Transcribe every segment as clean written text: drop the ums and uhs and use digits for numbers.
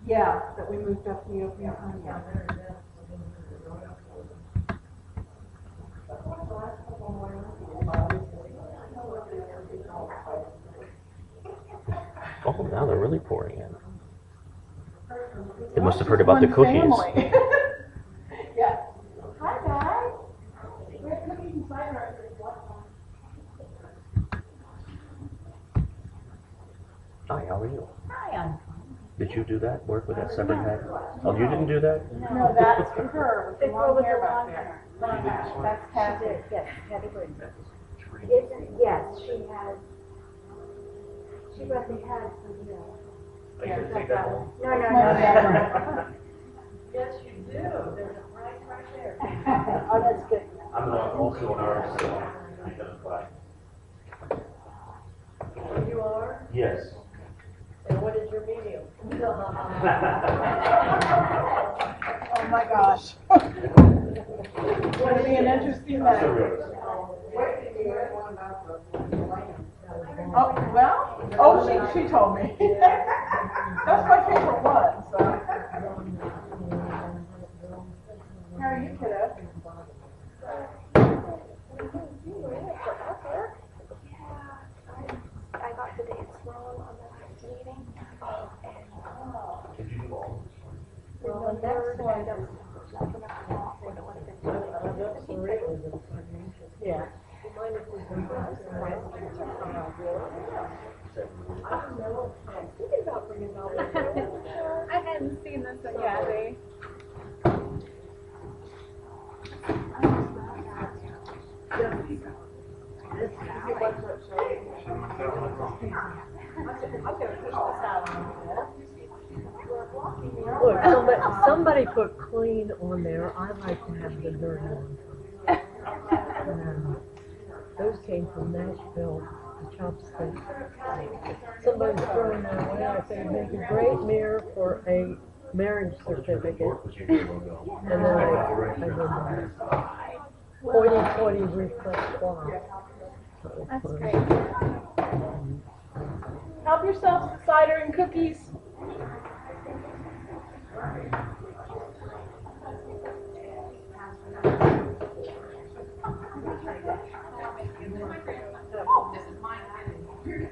Yeah, that we moved up the open. Yeah. Oh, now they're really pouring in. They must have heard about the cookies. Yeah. Hi, guys. We have cookies and cider at this one. Hi, how are you? Hi, I'm Did you do that? Work with that separate head? Oh, you didn't do that? No, that's her with the long hair back there. That's Kathy. Yes, Kathy Briggs. Isn't, yes, she has, she probably has some, Are you going to take that home? No. Yes, you do. There's a price right there. Oh, that's good. I'm also an artist, so I identify. You are? Yes. And what is your medium? Oh my gosh. Going to be an interesting night. Oh, well, she told me. That's my favorite one, so. How are you, kiddo? I got the dates wrong on the last meeting. Did you do all this? Well, the next one, that was Yeah. I'm thinking about bringing all this. I hadn't seen this one yet. Look, somebody put clean on there. I like to have the dirty one. Those came from Nashville, the chopsticks. Somebody's throwing that away. I said, make a great mirror for a marriage certificate. And then I did that. Hoity-toity reflex cloth. That's great. Help yourselves to cider and cookies.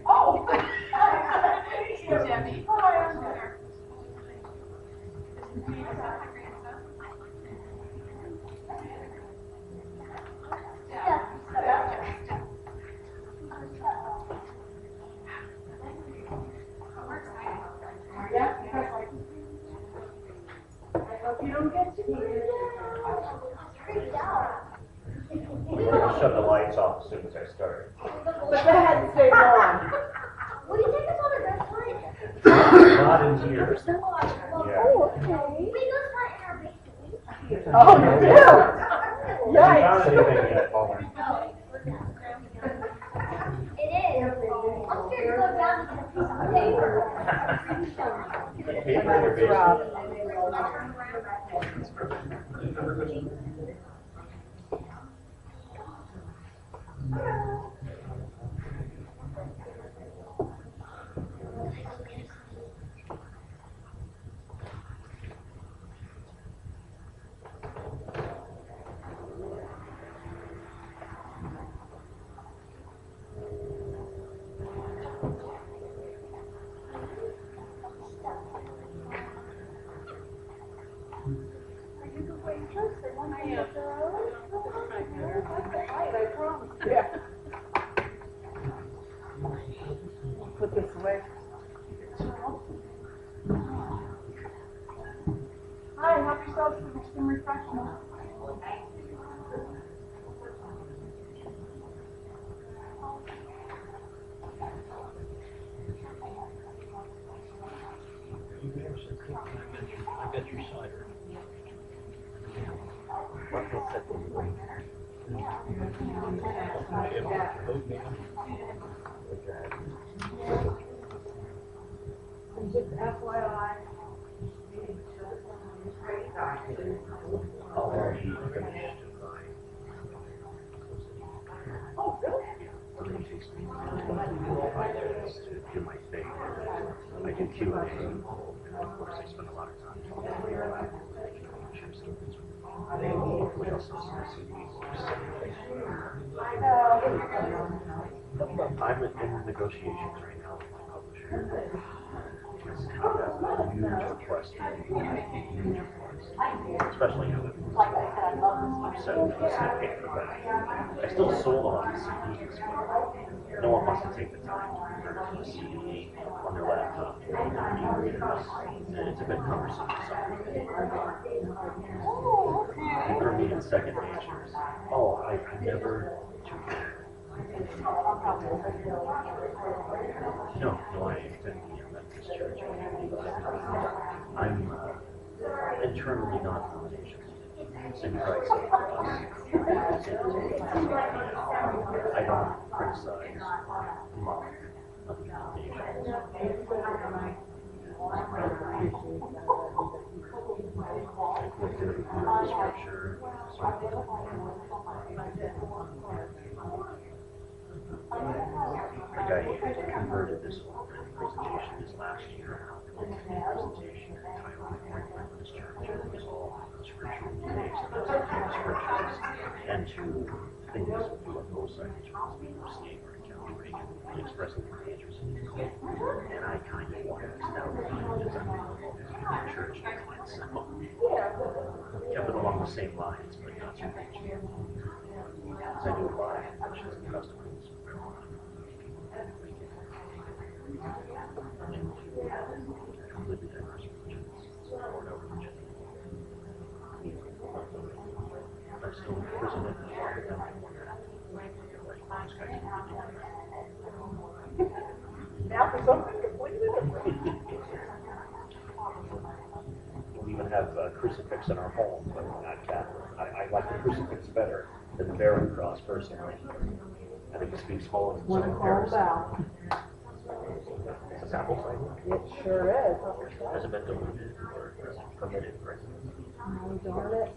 Oh! Jimmy. You don't get to eat it. We're going to shut the lights off as soon as I start. But the head stays on. Will you take us on a dress party? Not in here. Yeah. Oh, okay. We go fight in our basement. Oh, you do? Have you found Yikes. anything yet, Paul? It is. I'm scared to go down and get a piece of paper. Paper in your basement? Yeah. Put this away. Hi, help yourselves to some refreshments. I got your cider. Just FYI. Already finished. Oh, really? It takes me 5 minutes to do my thing. I do Q&A. of course, I spend a lot of time talking about hopefully I'll sell some CDs. I'm in negotiations right now with my publisher. I've got a huge request, especially now that I'm set to pay for that. I still sold a lot of CDs, but no one wants to take the time to convert to a CD on their laptop. It's a bit cumbersome for some people. For me, it's second nature. Oh, I never took it. No, I attend the Methodist Church. I'm internally non-denominational. Same Christ for us. I don't criticize other denominations. I looked at the scripture. Like I converted this whole presentation this last year. Presentation titled Methodist Church. It was all scriptural based, scriptures, and to things on both sides of slavery, countering, and expressing their interests in the cult. And I kind of wanted to now the church myself. Kept it along the same lines, but not so much. Because I do a lot of questions and customers. Completely diverse religions, or no religion. I'm still in prison at the heart of them. Now for something completely different. We even have a crucifix in our home, but we're not Catholic. I like the crucifix better than the barren cross, personally. I think it speaks volumes in comparison. It's a sample site. It sure is. Has it been diluted or permitted, right? Oh, darn it.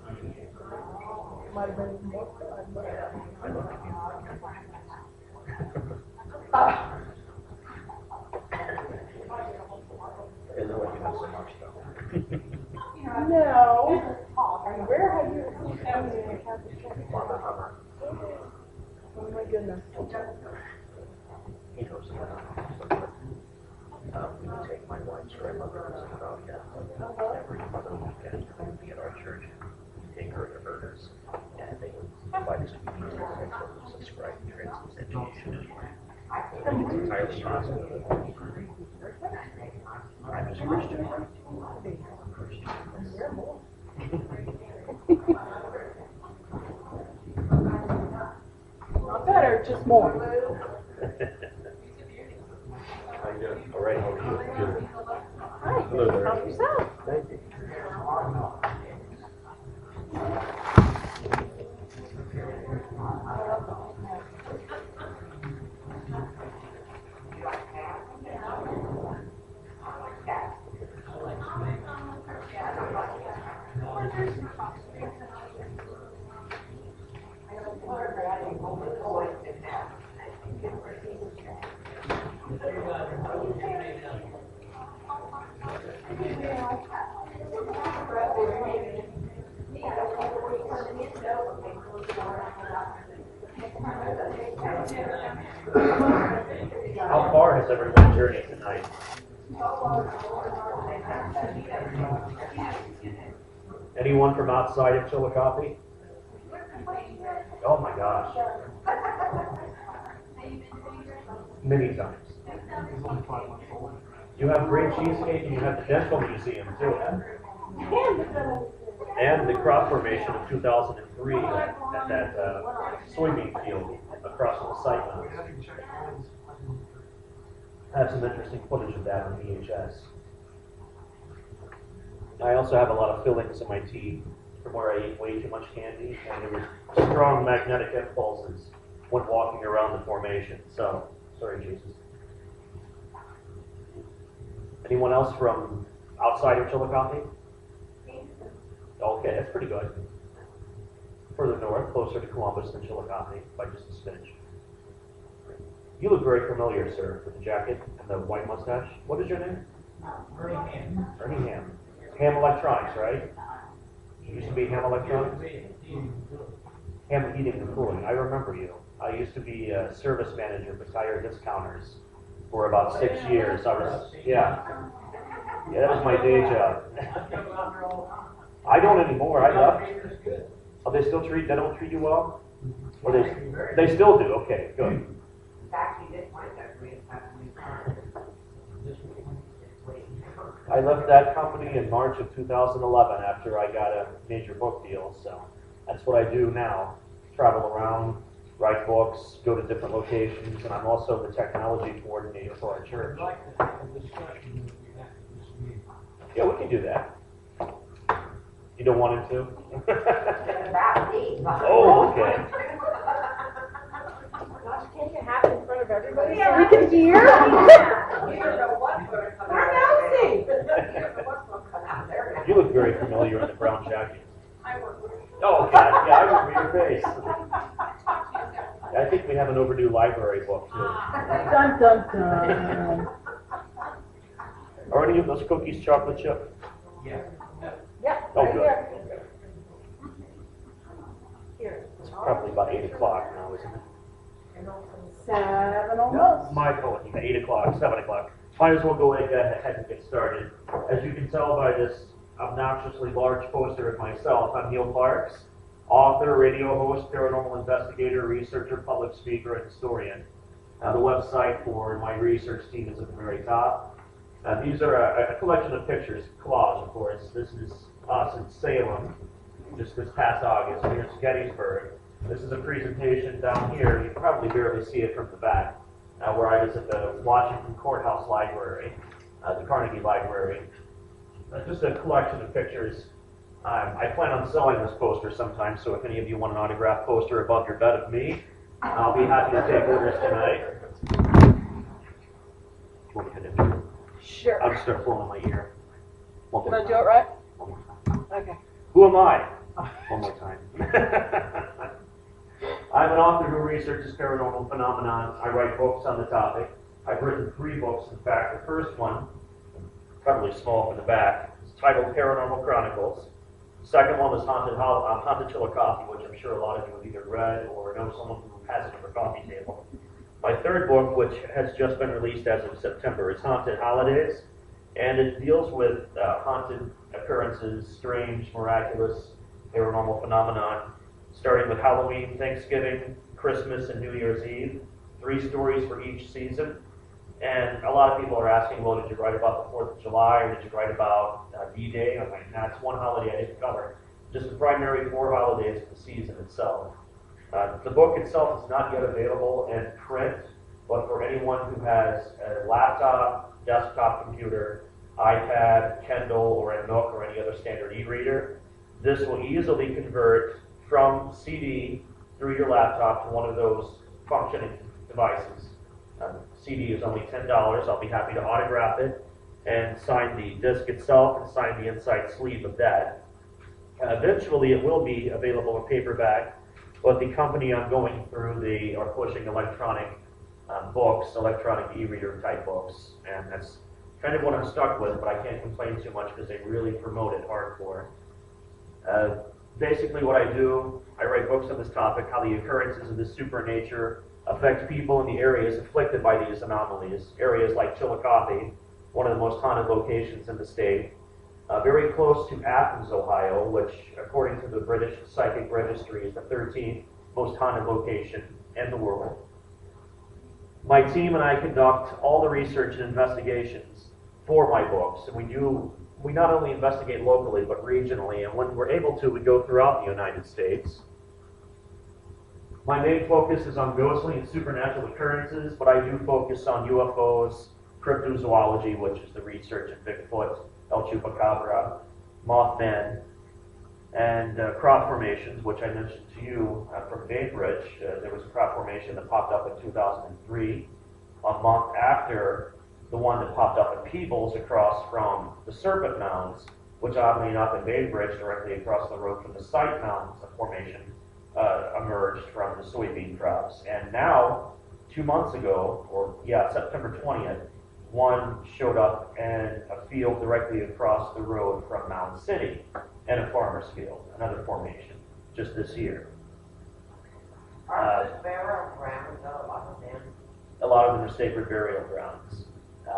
Might have been more fun, but I look at you. Isn't what you have so much, though. No. Where have you seen family in a Catholic church? oh my goodness. He knows we would take my wife's grandmother to visit about every other weekend to get our church, take her to hers, and they would invite us to meet and subscribe to trans education. It's entirely possible. I'm just Christian. Not better, just more. All right, how are you? Good. Hi. Hello there. Help yourself. Thank you. How far has everyone journeyed tonight? Anyone from outside of Chillicothe? Oh my gosh. Many times. You have great cheesecake and you have the dental museum too. And the crop formation of 2003 at that soybean field across from the site now. I have some interesting footage of that on VHS. I also have a lot of fillings in my teeth from where I ate way too much candy, and there were strong magnetic impulses when walking around the formation. So, sorry, Jesus. Anyone else from outside of Chillicothe? Okay, that's pretty good. Further north, closer to Columbus than Chillicothe, by just a smidge. You look very familiar, sir, with the jacket and the white mustache. What is your name? Ernie Ham. Ham Electronics, right? Used to be Ham Electronics? Ham Heating and Cooling. I remember you. I used to be a service manager for tire discounters for about 6 years. Yeah, that was my day job. I don't anymore. I left. Oh, they don't treat you well? Or they still do? Okay, good. I left that company in March of 2011 after I got a major book deal, so that's what I do now. Travel around, write books, go to different locations, and I'm also the technology coordinator for our church. Yeah, we can do that. You don't want it to? Oh, okay. Gosh, can't you have it in front of everybody Yeah, so we can hear? You look very familiar in the brown jacket. Oh, okay. Yeah, I remember your face. I think we have an overdue library book, too. Dun, dun, dun. Are any of those cookies chocolate chip? Yeah. Oh, good. It's probably about 8 o'clock now, isn't it? 7 almost. My apologies, 8 o'clock, 7 o'clock. Might as well go ahead and get started. As you can tell by this obnoxiously large poster of myself, I'm Neal Parks, author, radio host, paranormal investigator, researcher, public speaker, and historian. The website for my research team is at the very top. These are a collection of pictures, collage, of course. This is us in Salem, just this past August. Here's Gettysburg. This is a presentation down here. You can probably barely see it from the back, where I was at the Washington Courthouse Library, the Carnegie Library. Just a collection of pictures. I plan on selling this poster sometime, so if any of you want an autographed poster above your bed of me, I'll be happy to take orders tonight. Want me to do it? Sure. I'll just start blowing in my ear. One Can more I do time. it right? One more time. Okay. Who am I? One more time. I'm an author who researches paranormal phenomenon. I write books on the topic. I've written 3 books, in fact. The first one, probably small for the back, is titled Paranormal Chronicles. The second one was Haunted Chillicothe, which I'm sure a lot of you have either read or know someone who has it on their coffee table. My third book, which has just been released as of September, is Haunted Holidays, and it deals with haunted occurrences, strange, miraculous, paranormal phenomenon, starting with Halloween, Thanksgiving, Christmas, and New Year's Eve. 3 stories for each season. And a lot of people are asking, well, did you write about the 4th of July, or did you write about D-Day? I'm like, that's one holiday I didn't cover. Just the primary 4 holidays of the season itself. The book itself is not yet available in print, but for anyone who has a laptop, desktop computer, iPad, Kindle, or a Nook, or any other standard e-reader, this will easily convert from CD through your laptop to one of those functioning devices. CD is only $10. I'll be happy to autograph it and sign the disc itself and sign the inside sleeve of that. Eventually, it will be available in paperback, but the company I'm going through, they are pushing electronic books, electronic e-reader type books, and that's kind of what I'm stuck with, but I can't complain too much because they really promote it hardcore. Basically what I do, I write books on this topic, how the occurrences of this supernature affect people in the areas afflicted by these anomalies. Areas like Chillicothe, one of the most haunted locations in the state, very close to Athens, Ohio, which according to the British Psychic Registry is the 13th most haunted location in the world. My team and I conduct all the research and investigations for my books, and we not only investigate locally but regionally, and when we're able to, we go throughout the United States. My main focus is on ghostly and supernatural occurrences, but I do focus on UFOs, cryptozoology, which is the research of Bigfoot, El Chupacabra, Mothman, and crop formations, which I mentioned to you from Bainbridge. There was a crop formation that popped up in 2003, a month after the one that popped up in Peebles across from the Serpent Mounds, which oddly enough in Bainbridge, directly across the road from the Site Mounds, a formation emerged from the soybean crops. And now, 2 months ago, September 20th, One showed up in a field directly across the road from Mountain City, in a farmer's field, another formation, just this year. Are those burial grounds, a lot of them? A lot of them are sacred burial grounds.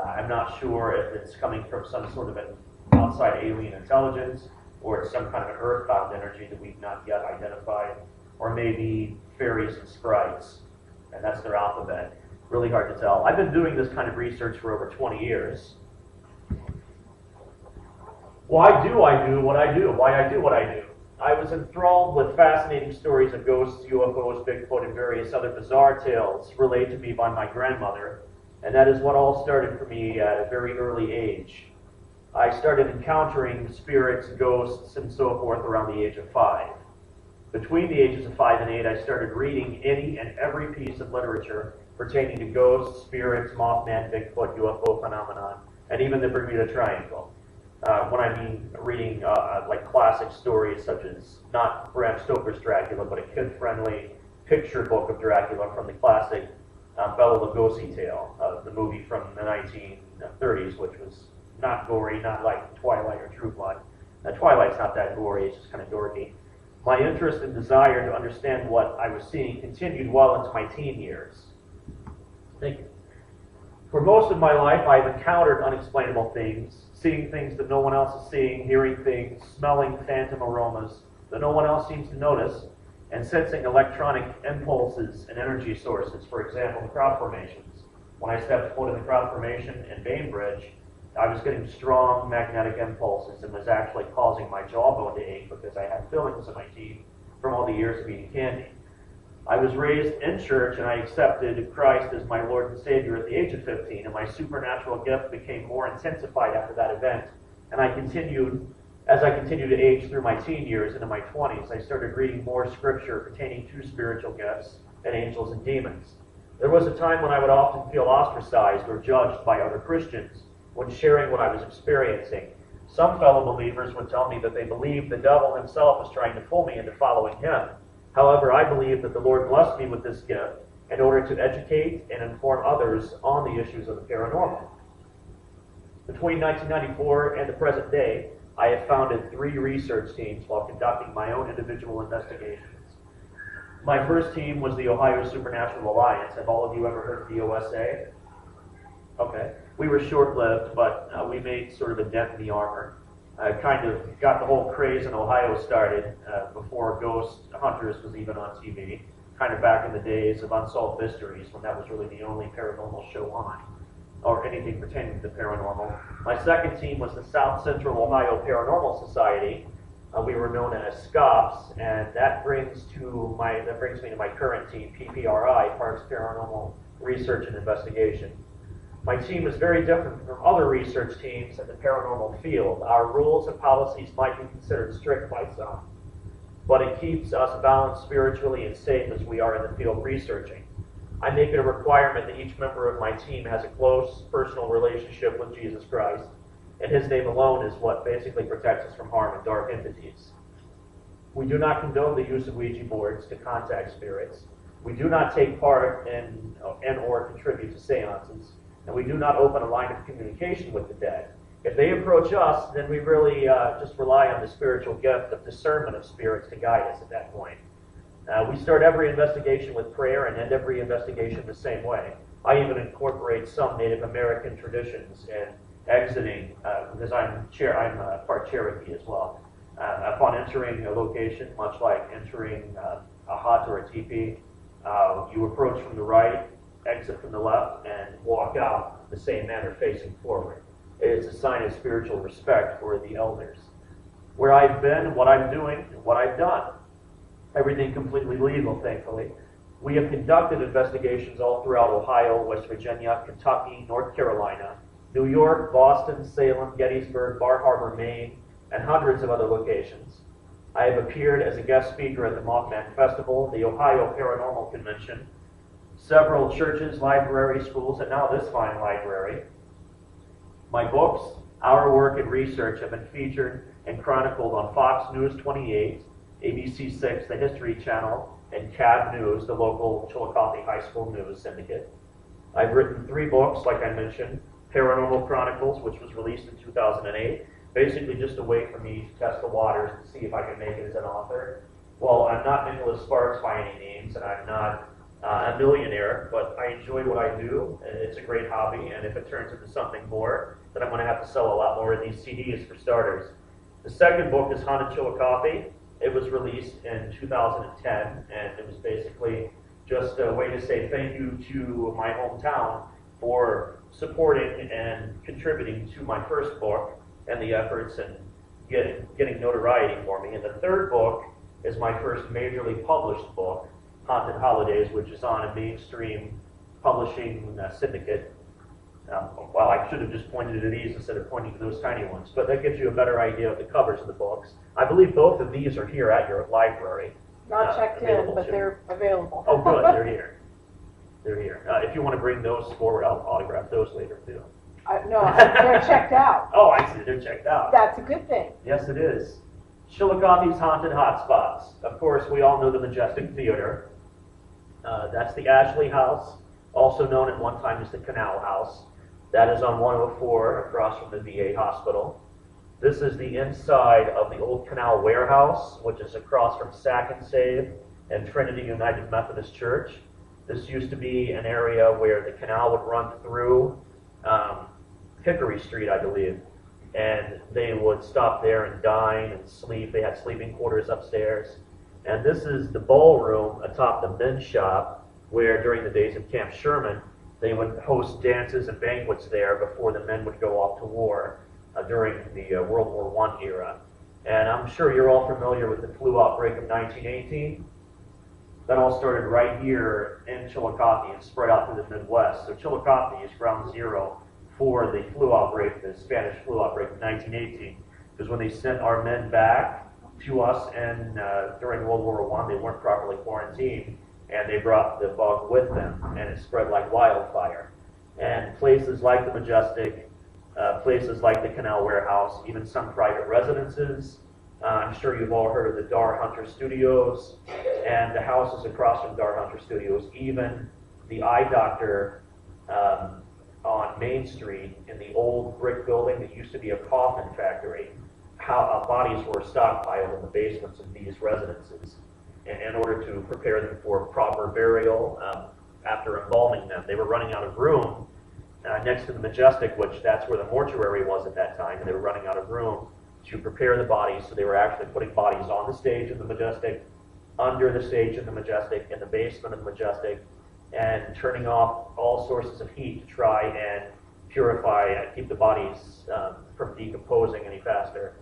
I'm not sure if it's coming from some sort of an outside alien intelligence, or it's some kind of an earthbound energy that we've not yet identified, or maybe fairies and sprites, and that's their alphabet. Really hard to tell. I've been doing this kind of research for over 20 years. Why do I do what I do? Why I do what I do? I was enthralled with fascinating stories of ghosts, UFOs, Bigfoot, and various other bizarre tales relayed to me by my grandmother, and that is what all started for me at a very early age. I started encountering spirits, ghosts, and so forth around the age of 5. Between the ages of 5 and 8, I started reading any and every piece of literature pertaining to ghosts, spirits, Mothman, Bigfoot, UFO phenomenon, and even the Bermuda Triangle. When I mean reading like classic stories such as, not Bram Stoker's Dracula, but a kid-friendly picture book of Dracula from the classic Bela Lugosi tale, the movie from the 1930s, which was not gory, not like Twilight or True Blood. Twilight's not that gory, it's just kind of dorky. My interest and desire to understand what I was seeing continued well into my teen years. Thank you. For most of my life, I've encountered unexplainable things, seeing things that no one else is seeing, hearing things, smelling phantom aromas that no one else seems to notice, and sensing electronic impulses and energy sources, for example, the crowd formations. When I stepped foot in the crowd formation in Bainbridge, I was getting strong magnetic impulses and was actually causing my jawbone to ache because I had fillings in my teeth from all the years of eating candy. I was raised in church and I accepted Christ as my Lord and Savior at the age of 15, and my supernatural gift became more intensified after that event. And as I continued to age through my teen years into my 20s, I started reading more scripture pertaining to spiritual gifts and angels and demons. There was a time when I would often feel ostracized or judged by other Christians when sharing what I was experiencing. Some fellow believers would tell me that they believed the devil himself was trying to pull me into following him. However, I believe that the Lord blessed me with this gift in order to educate and inform others on the issues of the paranormal. Between 1994 and the present day, I have founded 3 research teams while conducting my own individual investigations. My first team was the Ohio Supernatural Alliance. Have all of you ever heard of the OSA? Okay. We were short-lived, but we made sort of a dent in the armor. Kind of got the whole craze in Ohio started before Ghost Hunters was even on TV, kind of back in the days of Unsolved Mysteries when that was really the only paranormal show on, or anything pertaining to the paranormal. My second team was the South Central Ohio Paranormal Society. We were known as SCOPS, and that brings me to my current team, PPRI, Parks Paranormal Research and Investigation. My team is very different from other research teams in the paranormal field. Our rules and policies might be considered strict by some, but it keeps us balanced spiritually and safe as we are in the field researching. I make it a requirement that each member of my team has a close personal relationship with Jesus Christ, and His name alone is what basically protects us from harm and dark entities. We do not condone the use of Ouija boards to contact spirits. We do not take part in or contribute to seances. And we do not open a line of communication with the dead. If they approach us, then we really just rely on the spiritual gift of discernment of spirits to guide us at that point. We start every investigation with prayer and end every investigation the same way. I even incorporate some Native American traditions in exiting, because I'm part Cherokee as well. Upon entering a location, much like entering a hut or a teepee, you approach from the right, exit from the left, and walk out the same manner facing forward. It is a sign of spiritual respect for the elders. Where I've been, what I'm doing, and what I've done. Everything completely legal, thankfully. We have conducted investigations all throughout Ohio, West Virginia, Kentucky, North Carolina, New York, Boston, Salem, Gettysburg, Bar Harbor, Maine, and hundreds of other locations. I have appeared as a guest speaker at the Mothman Festival, the Ohio Paranormal Convention, several churches, libraries, schools, and now this fine library. My books, our work and research have been featured and chronicled on Fox News 28, ABC 6, the History Channel, and CAB News, the local Chillicothe High School news syndicate. I've written 3 books, like I mentioned, Paranormal Chronicles, which was released in 2008. Basically just a way for me to test the waters to see if I can make it as an author. Well, I'm not Nicholas Sparks by any means, and I'm not a millionaire, but I enjoy what I do. It's a great hobby, and if it turns into something more, then I'm going to have to sell a lot more of these CDs for starters. The second book is Haunted Chillicothe. It was released in 2010, and it was basically just a way to say thank you to my hometown for supporting and contributing to my first book and the efforts and getting notoriety for me. And the third book is my first majorly published book, Haunted Holidays, which is on a mainstream publishing syndicate. Well, I should have just pointed to these instead of pointing to those tiny ones, but that gives you a better idea of the covers of the books. I believe both of these are here at your library. Not checked in, but they're available. Oh, good, they're here. They're here. If you want to bring those forward, I'll autograph those later, too. No, they're checked out. Oh, I see, they're checked out. That's a good thing. Yes, it is. Chillicothe's Haunted Hotspots. Of course, we all know the Majestic Theater. That's the Ashley House, also known at one time as the Canal House. That is on 104 across from the VA hospital. This is the inside of the old Canal Warehouse, which is across from Sack and Save and Trinity United Methodist Church. This used to be an area where the canal would run through Hickory Street, I believe, and they would stop there and dine and sleep. They had sleeping quarters upstairs. And this is the ballroom atop the men's shop, where during the days of Camp Sherman, they would host dances and banquets there before the men would go off to war during the World War I era. And I'm sure you're all familiar with the flu outbreak of 1918. That all started right here in Chillicothe and spread out through the Midwest. So Chillicothe is ground zero for the flu outbreak, the Spanish flu outbreak of 1918. Because when they sent our men back to us and during World War I, they weren't properly quarantined, and they brought the bug with them, and it spread like wildfire. And places like the Majestic, places like the Canal Warehouse, even some private residences. I'm sure you've all heard of the Dar Hunter Studios, and the houses across from Dar Hunter Studios, even the eye doctor on Main Street in the old brick building that used to be a coffin factory. How bodies were stockpiled in the basements of these residences in order to prepare them for proper burial after embalming them. They were running out of room next to the Majestic, which that's where the mortuary was at that time, and they were running out of room to prepare the bodies, so they were actually putting bodies on the stage of the Majestic, under the stage of the Majestic, in the basement of the Majestic, and turning off all sources of heat to try and purify and keep the bodies from decomposing any faster.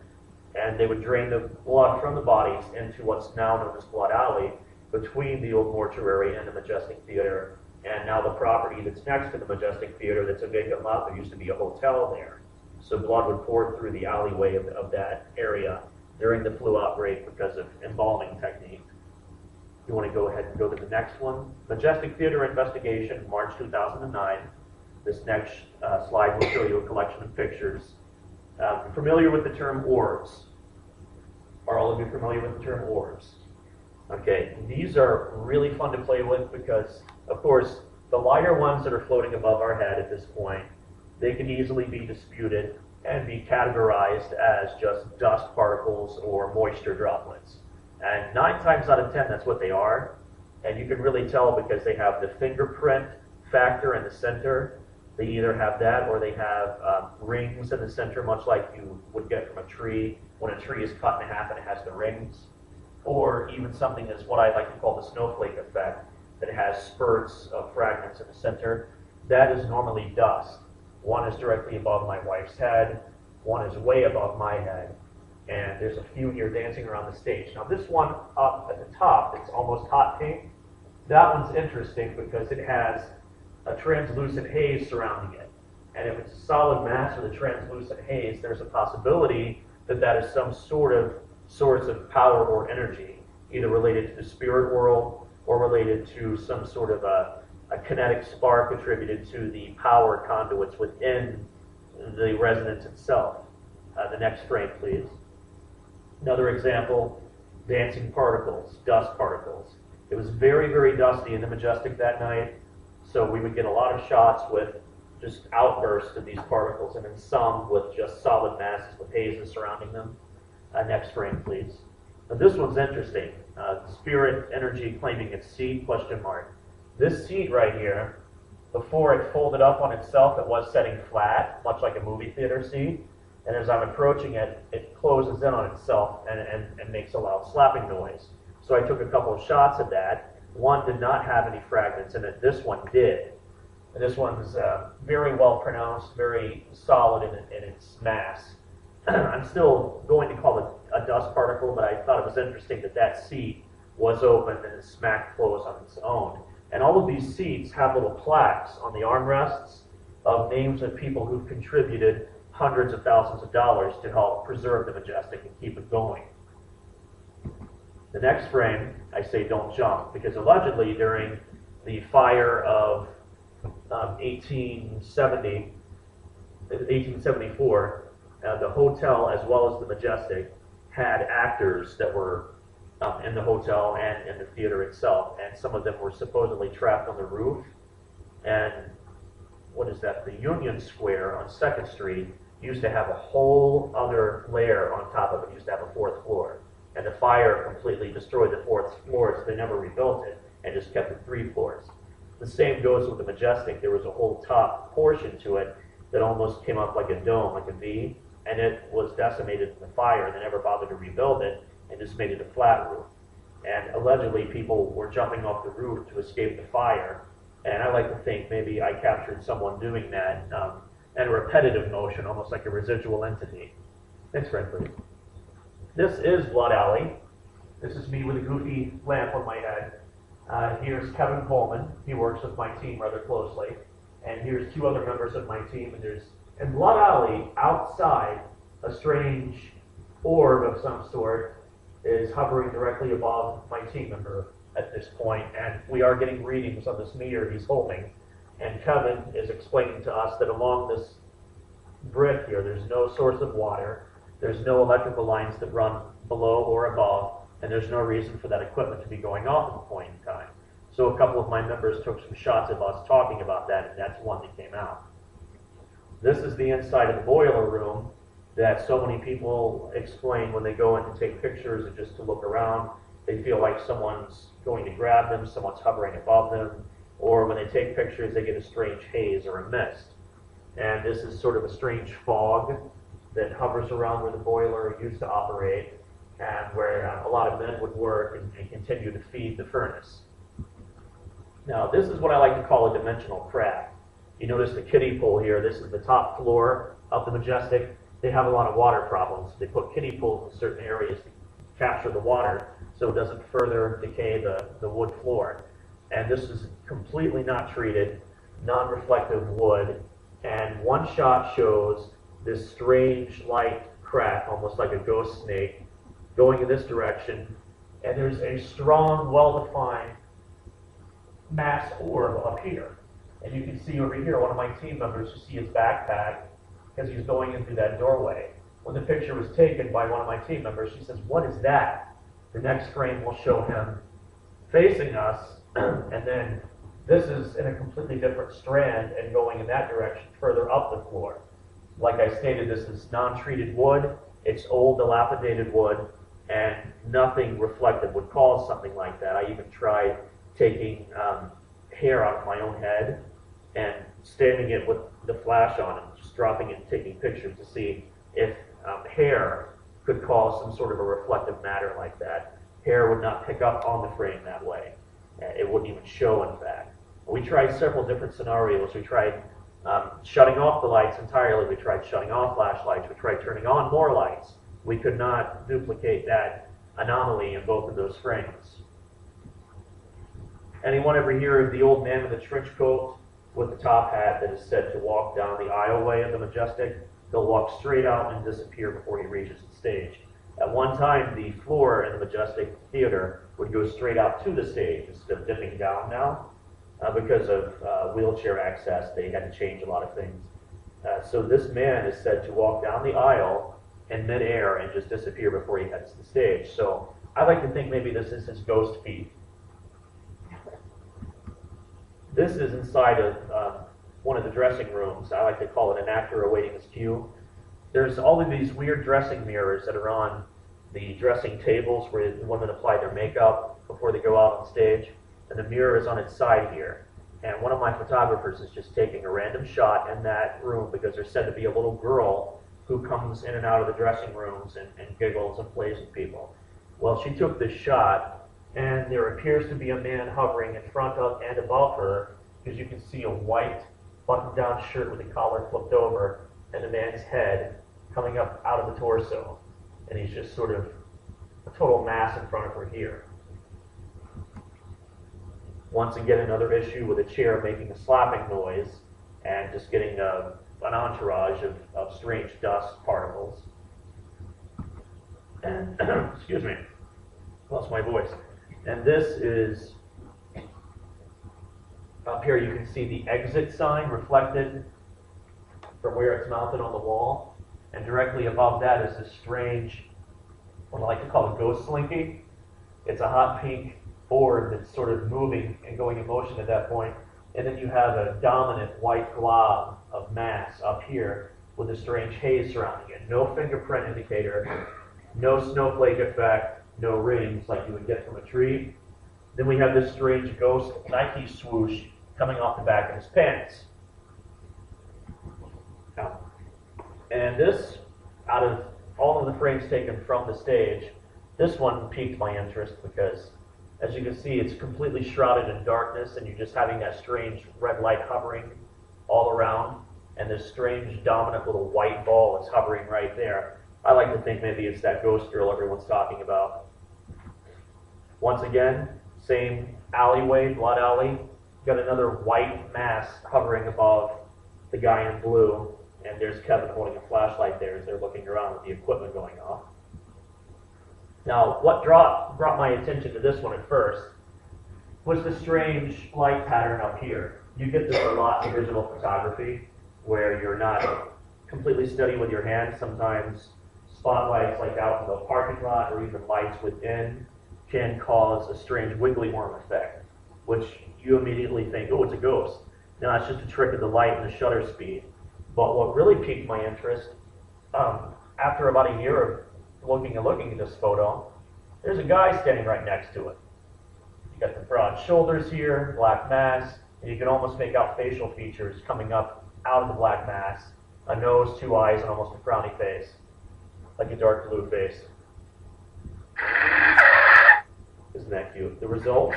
And they would drain the blood from the bodies into what's now known as Blood Alley, between the old mortuary and the Majestic Theater, and now the property that's next to the Majestic Theater that's a vacant lot. There used to be a hotel there. So blood would pour through the alleyway of that area during the flu outbreak because of embalming technique. You want to go ahead and go to the next one. Majestic Theater investigation, March 2009. This next slide will show you a collection of pictures. Familiar with the term orbs? Are all of you familiar with the term orbs? Okay, these are really fun to play with because, of course, the lighter ones that are floating above our head at this point, they can easily be disputed and be categorized as just dust particles or moisture droplets. And 9 times out of 10, that's what they are. And you can really tell because they have the fingerprint factor in the center. They either have that or they have rings in the center, much like you would get from a tree when a tree is cut in half and it has the rings. Or even something as what I like to call the snowflake effect, that has spurts of fragments in the center. That is normally dust. One is directly above my wife's head, one is way above my head, and there's a few here dancing around the stage. Now this one up at the top, it's almost hot pink. That one's interesting because it has a translucent haze surrounding it. And if it's a solid mass of the translucent haze, there's a possibility that that is some sort of source of power or energy, either related to the spirit world or related to some sort of a kinetic spark attributed to the power conduits within the residence itself. The next frame, please. Another example, dancing particles, dust particles. It was very, very dusty in the Majestic that night, so we would get a lot of shots with just outbursts of these particles, and then some with just solid masses with hazes surrounding them. Next frame, please. Now, this one's interesting. Spirit energy claiming its seed, question mark. This seed right here, before it folded up on itself, it was setting flat, much like a movie theater seed. And as I'm approaching it, it closes in on itself and makes a loud slapping noise. So I took a couple of shots of that. One did not have any fragments in it. This one did. And this one's very well pronounced, very solid in its mass. I'm still going to call it a dust particle, but I thought it was interesting that that seat was open and it smacked closed on its own. And all of these seats have little plaques on the armrests of names of people who've contributed hundreds of thousands of dollars to help preserve the Majestic and keep it going. The next frame, I say don't jump, because allegedly during the fire of 1874, the hotel as well as the Majestic had actors that were in the hotel and in the theater itself, and some of them were supposedly trapped on the roof. And what is that? The Union Square on 2nd Street used to have a whole other layer on top of it. It used to have a 4th floor. And the fire completely destroyed the 4th floor, so they never rebuilt it and just kept it 3 floors. The same goes with the Majestic. There was a whole top portion to it that almost came up like a dome, like a V, and it was decimated in the fire, and they never bothered to rebuild it and just made it a flat roof. And allegedly people were jumping off the roof to escape the fire, and I like to think maybe I captured someone doing that in a repetitive motion, almost like a residual entity. Next frame, please. This is Blood Alley. This is me with a goofy lamp on my head. Here's Kevin Coleman. He works with my team rather closely. And here's 2 other members of my team. And there's, in Blood Alley, outside, a strange orb of some sort is hovering directly above my team member at this point. And we are getting readings on this meter he's holding. And Kevin is explaining to us that along this brick here, there's no source of water. There's no electrical lines that run below or above, and there's no reason for that equipment to be going off at the point in time. So a couple of my members took some shots of us talking about that, and that's one that came out. This is the inside of the boiler room that so many people explain when they go in to take pictures and just to look around. They feel like someone's going to grab them, someone's hovering above them, or when they take pictures, they get a strange haze or a mist. And this is sort of a strange fog that hovers around where the boiler used to operate and where a lot of men would work and continue to feed the furnace. Now, this is what I like to call a dimensional crack. You notice the kiddie pool here. This is the top floor of the Majestic. They have a lot of water problems. They put kiddie pools in certain areas to capture the water so it doesn't further decay the wood floor. And this is completely not treated, non-reflective wood. And one shot shows this strange light crack, almost like a ghost snake, going in this direction, and there's a strong, well-defined mass orb up here. And you can see over here, one of my team members, you see his backpack, because he's going in through that doorway. When the picture was taken by one of my team members, she says, "What is that?" The next frame will show him facing us, and then this is in a completely different strand and going in that direction further up the floor. Like I stated, this is non-treated wood. It's old, dilapidated wood, and nothing reflective would cause something like that. I even tried taking hair out of my own head and standing it with the flash on and just dropping it and taking pictures to see if hair could cause some sort of a reflective matter like that. Hair would not pick up on the frame that way. It wouldn't even show, in fact. We tried several different scenarios. We tried shutting off the lights entirely. We tried shutting off flashlights. We tried turning on more lights. We could not duplicate that anomaly in both of those frames. Anyone ever hear of the old man with the trench coat with the top hat that is said to walk down the aisleway of the Majestic? He'll walk straight out and disappear before he reaches the stage. At one time, the floor in the Majestic Theater would go straight out to the stage instead of dipping down now. Because of wheelchair access, they had to change a lot of things. So this man is said to walk down the aisle in midair and just disappear before he heads to the stage. So I like to think maybe this is his ghost feet. This is inside of one of the dressing rooms. I like to call it an actor awaiting his cue. There's all of these weird dressing mirrors that are on the dressing tables where the women apply their makeup before they go out on stage, and the mirror is on its side here. And one of my photographers is just taking a random shot in that room because there's said to be a little girl who comes in and out of the dressing rooms and giggles and plays with people. Well, she took this shot, and there appears to be a man hovering in front of and above her, because you can see a white button-down shirt with the collar flipped over, and the man's head coming up out of the torso. And he's just sort of a total mass in front of her here. Once again, another issue with a chair making a slapping noise and just getting an entourage of strange dust particles. And, excuse me, lost my voice. And this is, up here you can see the exit sign reflected from where it's mounted on the wall. And directly above that is this strange, what I like to call a ghost slinky. It's a hot pink board that's sort of moving and going in motion at that point. And then you have a dominant white glob of mass up here with a strange haze surrounding it. No fingerprint indicator, no snowflake effect, no rings like you would get from a tree. Then we have this strange ghost Nike swoosh coming off the back of his pants. Now, and this, out of all of the frames taken from the stage, this one piqued my interest because, as you can see, it's completely shrouded in darkness, and you're just having that strange red light hovering all around, and this strange dominant little white ball is hovering right there. I like to think maybe it's that ghost girl everyone's talking about. Once again, same alleyway, blood alley. Got another white mass hovering above the guy in blue, and there's Kevin holding a flashlight there as they're looking around with the equipment going off. Now, what brought my attention to this one at first was the strange light pattern up here. You get this a lot in digital photography, where you're not completely steady with your hand. Sometimes spotlights like out in the parking lot or even lights within can cause a strange wiggly worm effect, which you immediately think, oh, it's a ghost. No, it's just a trick of the light and the shutter speed. But what really piqued my interest, after about a year of looking at this photo, there's a guy standing right next to it. You got the broad shoulders here, black mask, and you can almost make out facial features coming up out of the black mask. A nose, two eyes, and almost a frowny face, like a dark blue face. Isn't that cute? The results,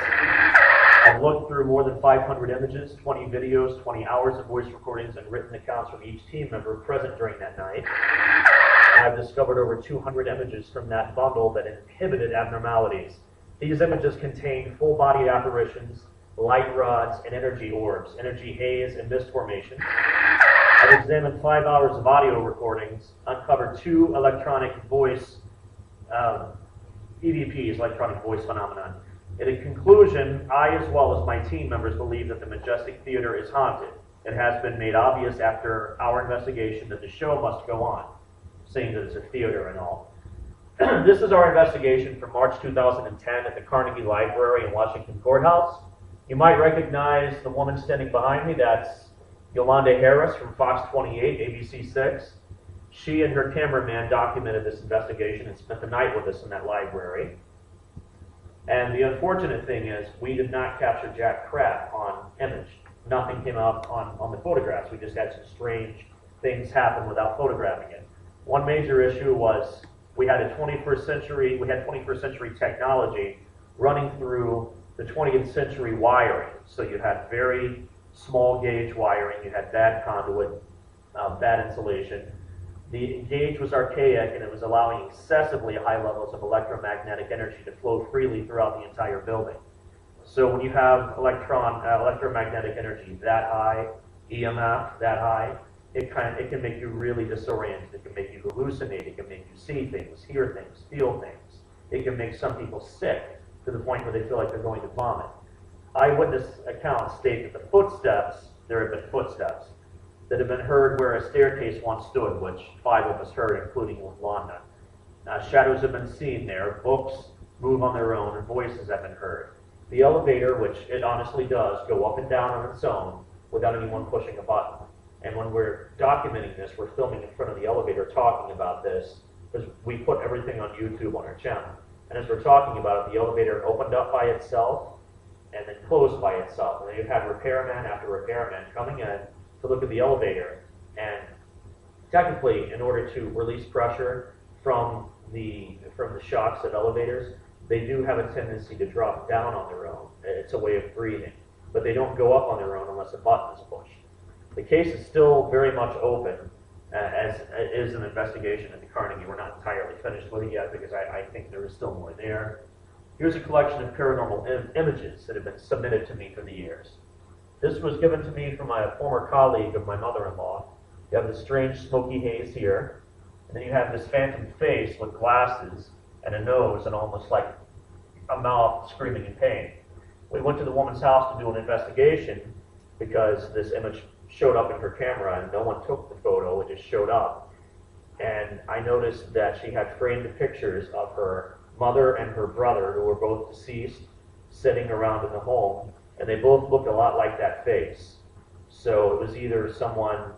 I've looked through more than 500 images, 20 videos, 20 hours of voice recordings, and written accounts from each team member present during that night. And I've discovered over 200 images from that bundle that inhibited abnormalities. These images contain full-body apparitions, light rods, and energy orbs, energy haze, and mist formation. I've examined 5 hours of audio recordings, uncovered 2 electronic voice EVPs, electronic voice phenomenon. In conclusion, I, as well as my team members, believe that the Majestic Theater is haunted. It has been made obvious after our investigation that the show must go on, saying that it's a theater and all. This is our investigation from March 2010 at the Carnegie Library in Washington Courthouse. You might recognize the woman standing behind me. That's Yolanda Harris from Fox 28, ABC 6. She and her cameraman documented this investigation and spent the night with us in that library. And the unfortunate thing is, we did not capture jack crap on image. Nothing came out on the photographs. We just had some strange things happen without photographing it. One major issue was we had 21st century technology running through the 20th century wiring. So you had very small gauge wiring, you had bad conduit, bad insulation. The gauge was archaic, and it was allowing excessively high levels of electromagnetic energy to flow freely throughout the entire building. So when you have electromagnetic energy that high, EMF that high, it can make you really disoriented. It can make you hallucinate. It can make you see things, hear things, feel things. It can make some people sick to the point where they feel like they're going to vomit. Eyewitness accounts state that there have been footsteps that have been heard where a staircase once stood, which 5 of us heard, including Wanda. Shadows have been seen there, books move on their own, and voices have been heard. The elevator, which it honestly does, go up and down on its own, without anyone pushing a button. And when we're documenting this, we're filming in front of the elevator talking about this, because we put everything on YouTube on our channel. And as we're talking about it, the elevator opened up by itself and then closed by itself. And then you had repairman after repairman coming in to look at the elevator. And technically, in order to release pressure from the shocks of elevators, they do have a tendency to drop down on their own. It's a way of breathing. But they don't go up on their own unless a button is pushed. The case is still very much open, as is an investigation at the Carnegie. We're not entirely finished with it yet because I think there is still more there. Here's a collection of paranormal images that have been submitted to me for the years. This was given to me from a former colleague of my mother-in-law. You have the strange smoky haze here, and then you have this phantom face with glasses and a nose and almost like a mouth screaming in pain. We went to the woman's house to do an investigation because this image showed up in her camera and no one took the photo, it just showed up. And I noticed that she had framed pictures of her mother and her brother, who were both deceased, sitting around in the home, and they both looked a lot like that face. So it was either someone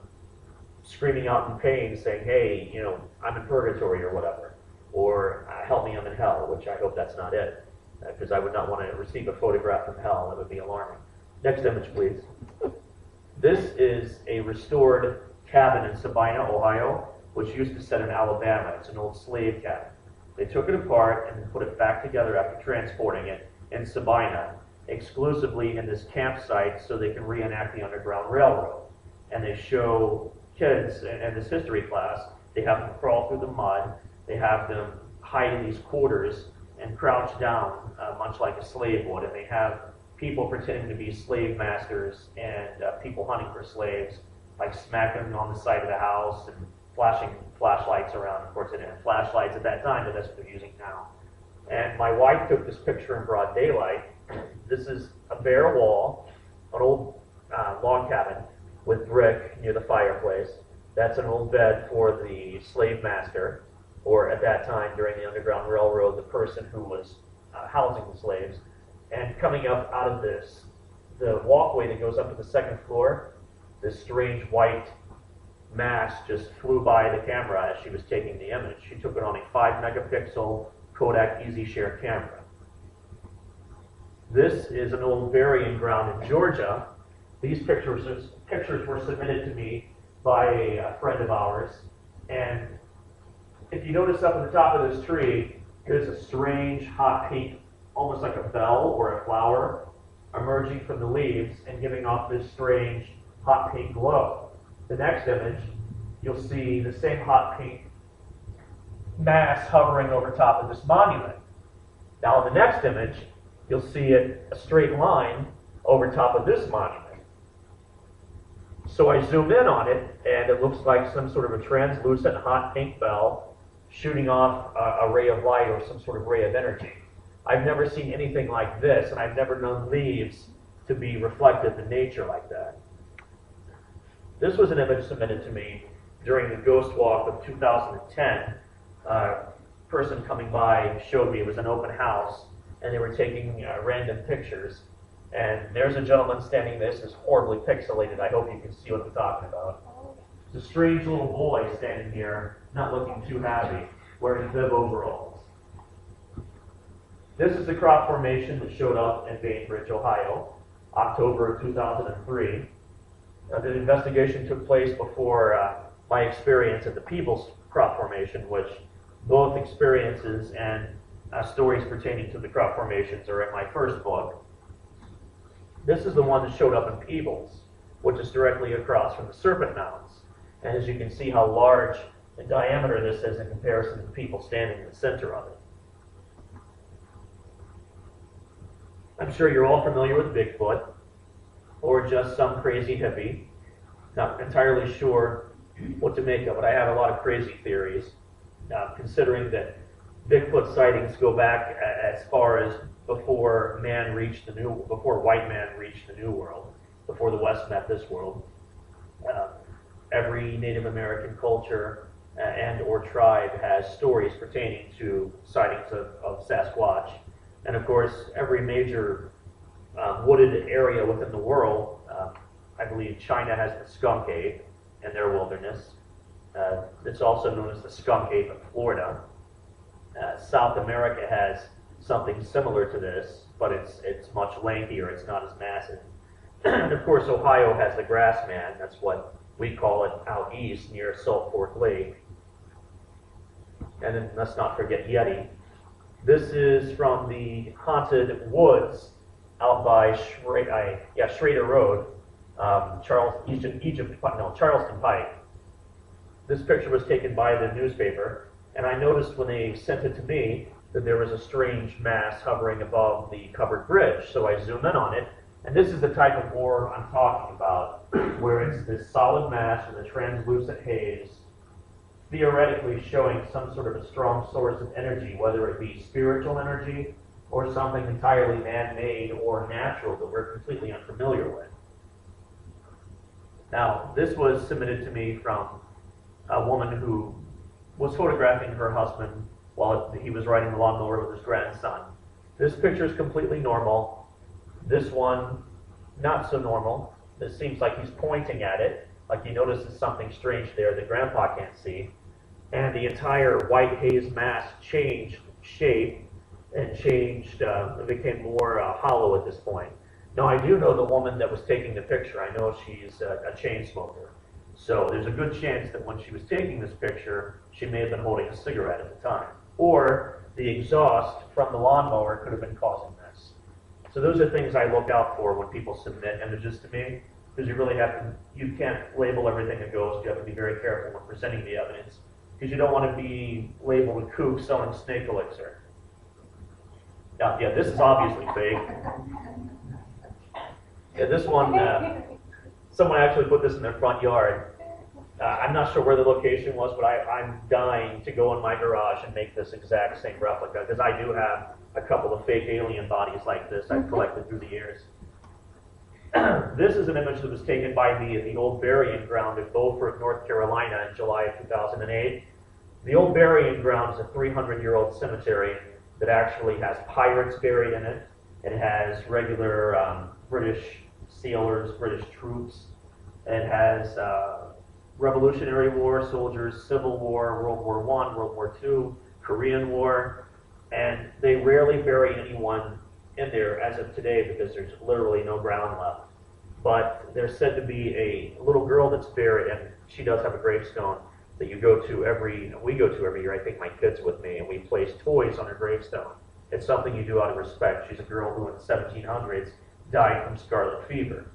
screaming out in pain saying, hey, you know, I'm in purgatory or whatever, or help me, I'm in hell, which I hope that's not it, because I would not want to receive a photograph from hell. That would be alarming. Next image, please. This is a restored cabin in Sabina, Ohio, which used to sit in Alabama. It's an old slave cabin. They took it apart and put it back together after transporting it in Sabina, exclusively in this campsite so they can reenact the Underground Railroad. And they show kids in this history class, they have them crawl through the mud, they have them hide in these quarters and crouch down, much like a slave would, and they have people pretending to be slave masters and people hunting for slaves, like smacking them on the side of the house and flashing flashlights around. Of course, they didn't have flashlights at that time, but that's what they're using now. And my wife took this picture in broad daylight. This is a bare wall, an old log cabin with brick near the fireplace. That's an old bed for the slave master, or at that time during the Underground Railroad, the person who was housing the slaves. And coming up out of this, the walkway that goes up to the second floor, this strange white mass just flew by the camera as she was taking the image. She took it on a 5-megapixel Kodak EasyShare camera. This is an old burying ground in Georgia. These pictures were submitted to me by a friend of ours. And if you notice up at the top of this tree, there's a strange hot pink, almost like a bell or a flower, emerging from the leaves and giving off this strange hot pink glow. The next image, you'll see the same hot pink mass hovering over top of this monument. Now in the next image, you'll see it a straight line over top of this monument. So I zoom in on it, and it looks like some sort of a translucent hot pink bell shooting off a ray of light or some sort of ray of energy. I've never seen anything like this, and I've never known leaves to be reflective in nature like that. This was an image submitted to me during the Ghost Walk of 2010. A person coming by showed me it was an open house, and they were taking random pictures. And there's a gentleman standing there. This is horribly pixelated. I hope you can see what I'm talking about. It's a strange little boy standing here, not looking too happy, wearing bib overalls. This is the crop formation that showed up in Bainbridge, Ohio, October of 2003. The investigation took place before my experience at the Peebles crop formation, which both experiences and stories pertaining to the crop formations are in my first book. This is the one that showed up in Peebles, which is directly across from the Serpent Mounds. And as you can see how large in diameter this is in comparison to the people standing in the center of it. I'm sure you're all familiar with Bigfoot, or just some crazy hippie. Not entirely sure what to make of it. I have a lot of crazy theories, considering that Bigfoot sightings go back as far as before white man reached the New World, before the West met this world. Every Native American culture and or tribe has stories pertaining to sightings of Sasquatch. And of course, every major wooded area within the world I believe China has the skunk ape in their wilderness. It's also known as the skunk ape in Florida. South America has something similar to this, but it's much lankier. It's not as massive. And of course, Ohio has the grass man. That's what we call it out east near Salt Fork Lake. And then let's not forget Yeti. This is from the haunted woods out by Schrader Road, Charleston Pike. This picture was taken by the newspaper, and I noticed when they sent it to me that there was a strange mass hovering above the covered bridge. So I zoom in on it, and this is the type of orb I'm talking about, where it's this solid mass with a translucent haze, theoretically showing some sort of a strong source of energy, whether it be spiritual energy or something entirely man-made or natural that we're completely unfamiliar with. Now, this was submitted to me from a woman who was photographing her husband while he was riding the lawnmower with his grandson. This picture is completely normal. This one, not so normal. It seems like he's pointing at it, like he notices something strange there that Grandpa can't see. And the entire white haze mass changed shape and it became more hollow at this point. Now, I do know the woman that was taking the picture. I know she's a chain smoker. So there's a good chance that when she was taking this picture, she may have been holding a cigarette at the time. Or the exhaust from the lawnmower could have been causing this. So those are things I look out for when people submit images to me, because you can't label everything a ghost. You have to be very careful when presenting the evidence, because you don't want to be labeled a kook selling snake elixir. Now, yeah, this is obviously fake. Yeah, this one, someone actually put this in their front yard. I'm not sure where the location was, but I'm dying to go in my garage and make this exact same replica, because I do have a couple of fake alien bodies like this I've collected through the years. This is an image that was taken by me at the old burying ground in Beaufort, North Carolina in July of 2008. The old burying ground is a 300-year-old cemetery that actually has pirates buried in it. It has regular British sailors, British troops. It has Revolutionary War soldiers, Civil War, World War I, World War II, Korean War, and they rarely bury anyone in there as of today because there's literally no ground left. But there's said to be a little girl that's buried, and she does have a gravestone that we go to every year. I take my kids with me, and we place toys on her gravestone. It's something you do out of respect. She's a girl who in the 1700s died from scarlet fever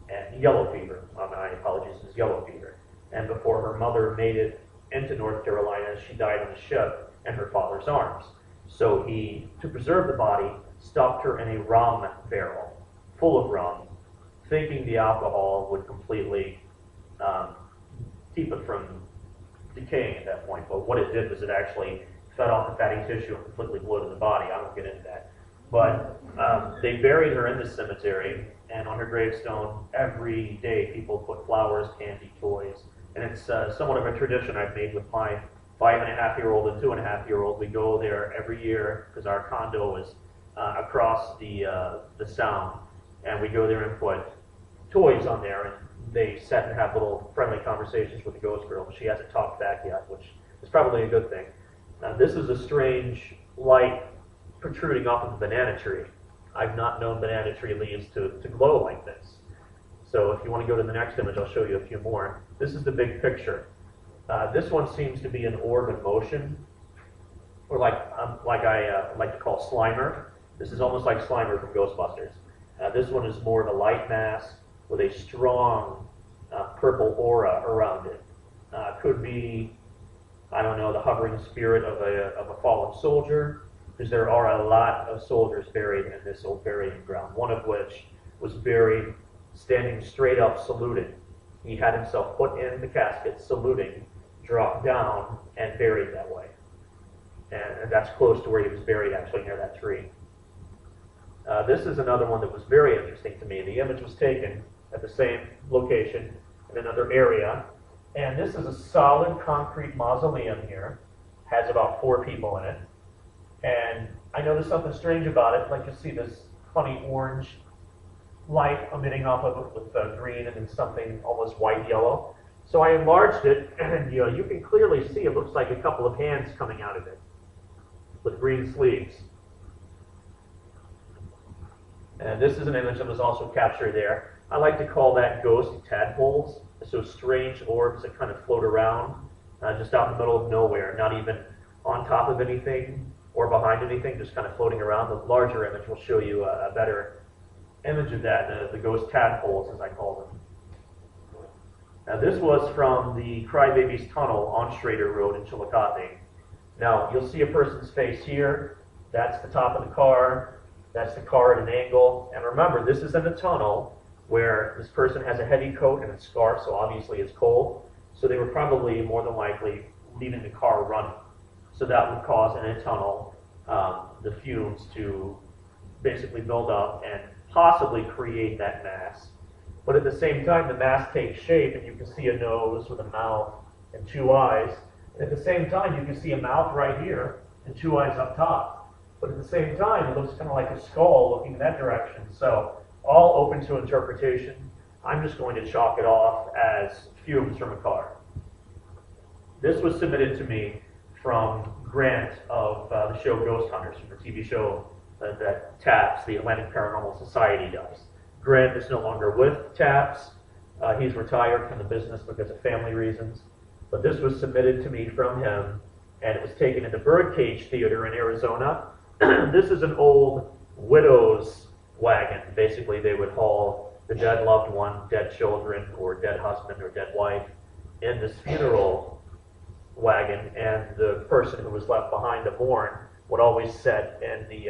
and yellow fever. My apologies, it was yellow fever. And before her mother made it into North Carolina, she died on a ship in her father's arms. So he, to preserve the body, stuffed her in a rum barrel full of rum, thinking the alcohol would completely keep it from decaying at that point. But what it did was it actually fed off the fatty tissue and completely bloated the body. I won't get into that. But they buried her in the cemetery, and on her gravestone, every day people put flowers, candy, toys. And it's somewhat of a tradition I've made with my 5.5-year-old and 2.5-year-old. We go there every year because our condo is across the sound, and we go there and put toys on there, and they sit and have little friendly conversations with the ghost girl. But she hasn't talked back yet, which is probably a good thing. This is a strange light protruding off of a banana tree. I've not known banana tree leaves to glow like this. So if you want to go to the next image, I'll show you a few more. This is the big picture. This one seems to be an orb in motion, or like I like to call Slimer. This is almost like Slimer from Ghostbusters. This one is more of a light mass with a strong purple aura around it. Could be, I don't know, the hovering spirit of a fallen soldier, because there are a lot of soldiers buried in this old burying ground, one of which was buried standing straight up saluting. He had himself put in the casket, saluting, dropped down, and buried that way. And that's close to where he was buried, actually, near that tree. This is another one that was very interesting to me. The image was taken at the same location in another area. And this is a solid concrete mausoleum here. Has about 4 people in it. And I noticed something strange about it. Like you see this funny orange light emitting off of it with green and then something almost white yellow. So I enlarged it, and you can clearly see it looks like a couple of hands coming out of it with green sleeves. And this is an image that was also captured there. I like to call that ghost tadpoles, so strange orbs that kind of float around just out in the middle of nowhere, not even on top of anything or behind anything, just kind of floating around. The larger image will show you a better image of that, the ghost tadpoles, as I call them. Now this was from the Crybabies Tunnel on Schrader Road in Chillicothe. Now you'll see a person's face here. That's the top of the car. That's the car at an angle. And remember, this is in a tunnel where this person has a heavy coat and a scarf, so obviously it's cold. So they were probably, more than likely, leaving the car running. So that would cause, in a tunnel, the fumes to basically build up and possibly create that mass. But at the same time, the mass takes shape, and you can see a nose with a mouth and two eyes. And at the same time, you can see a mouth right here and two eyes up top. But at the same time, it looks kind of like a skull looking in that direction. So all open to interpretation. I'm just going to chalk it off as fumes from a car. This was submitted to me from Grant of the show Ghost Hunters, from the TV show that TAPS, the Atlantic Paranormal Society, does. Grant is no longer with TAPS. He's retired from the business because of family reasons. But this was submitted to me from him, and it was taken at the Birdcage Theater in Arizona. This is an old widow's wagon. Basically, they would haul the dead loved one, dead children, or dead husband or dead wife in this funeral wagon, and the person who was left behind to mourn would always sit in the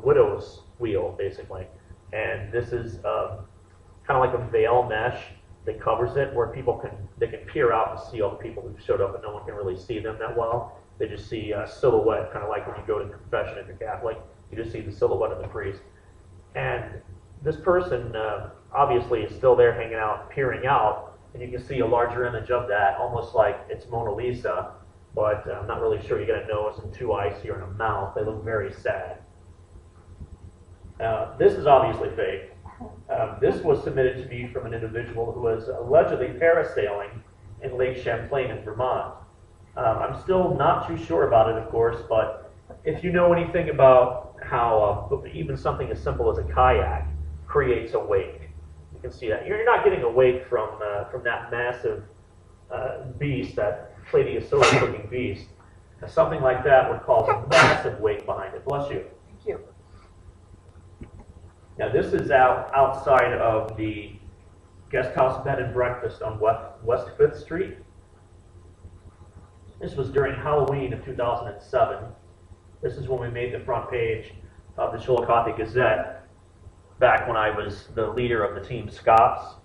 widow's wheel, basically. And this is kind of like a veil mesh that covers it, where people can peer out and see all the people who showed up, and no one can really see them that well. They just see a silhouette, kind of like when you go to confession if you're Catholic, you just see the silhouette of the priest. And this person obviously is still there hanging out, peering out, and you can see a larger image of that, almost like it's Mona Lisa, but I'm not really sure. You get a nose and two eyes here and a mouth. They look very sad. This is obviously fake. This was submitted to me from an individual who was allegedly parasailing in Lake Champlain in Vermont. I'm still not too sure about it, of course, but if you know anything about how even something as simple as a kayak creates a wake, you can see that. You're not getting a wake from that massive beast, that Plateosaurus-looking beast. Something like that would cause a massive wake behind it. Bless you. Thank you. Now this is outside of the guest house bed and breakfast on West 5th Street. This was during Halloween of 2007. This is when we made the front page of the Chillicothe Gazette, back when I was the leader of the Team Scots.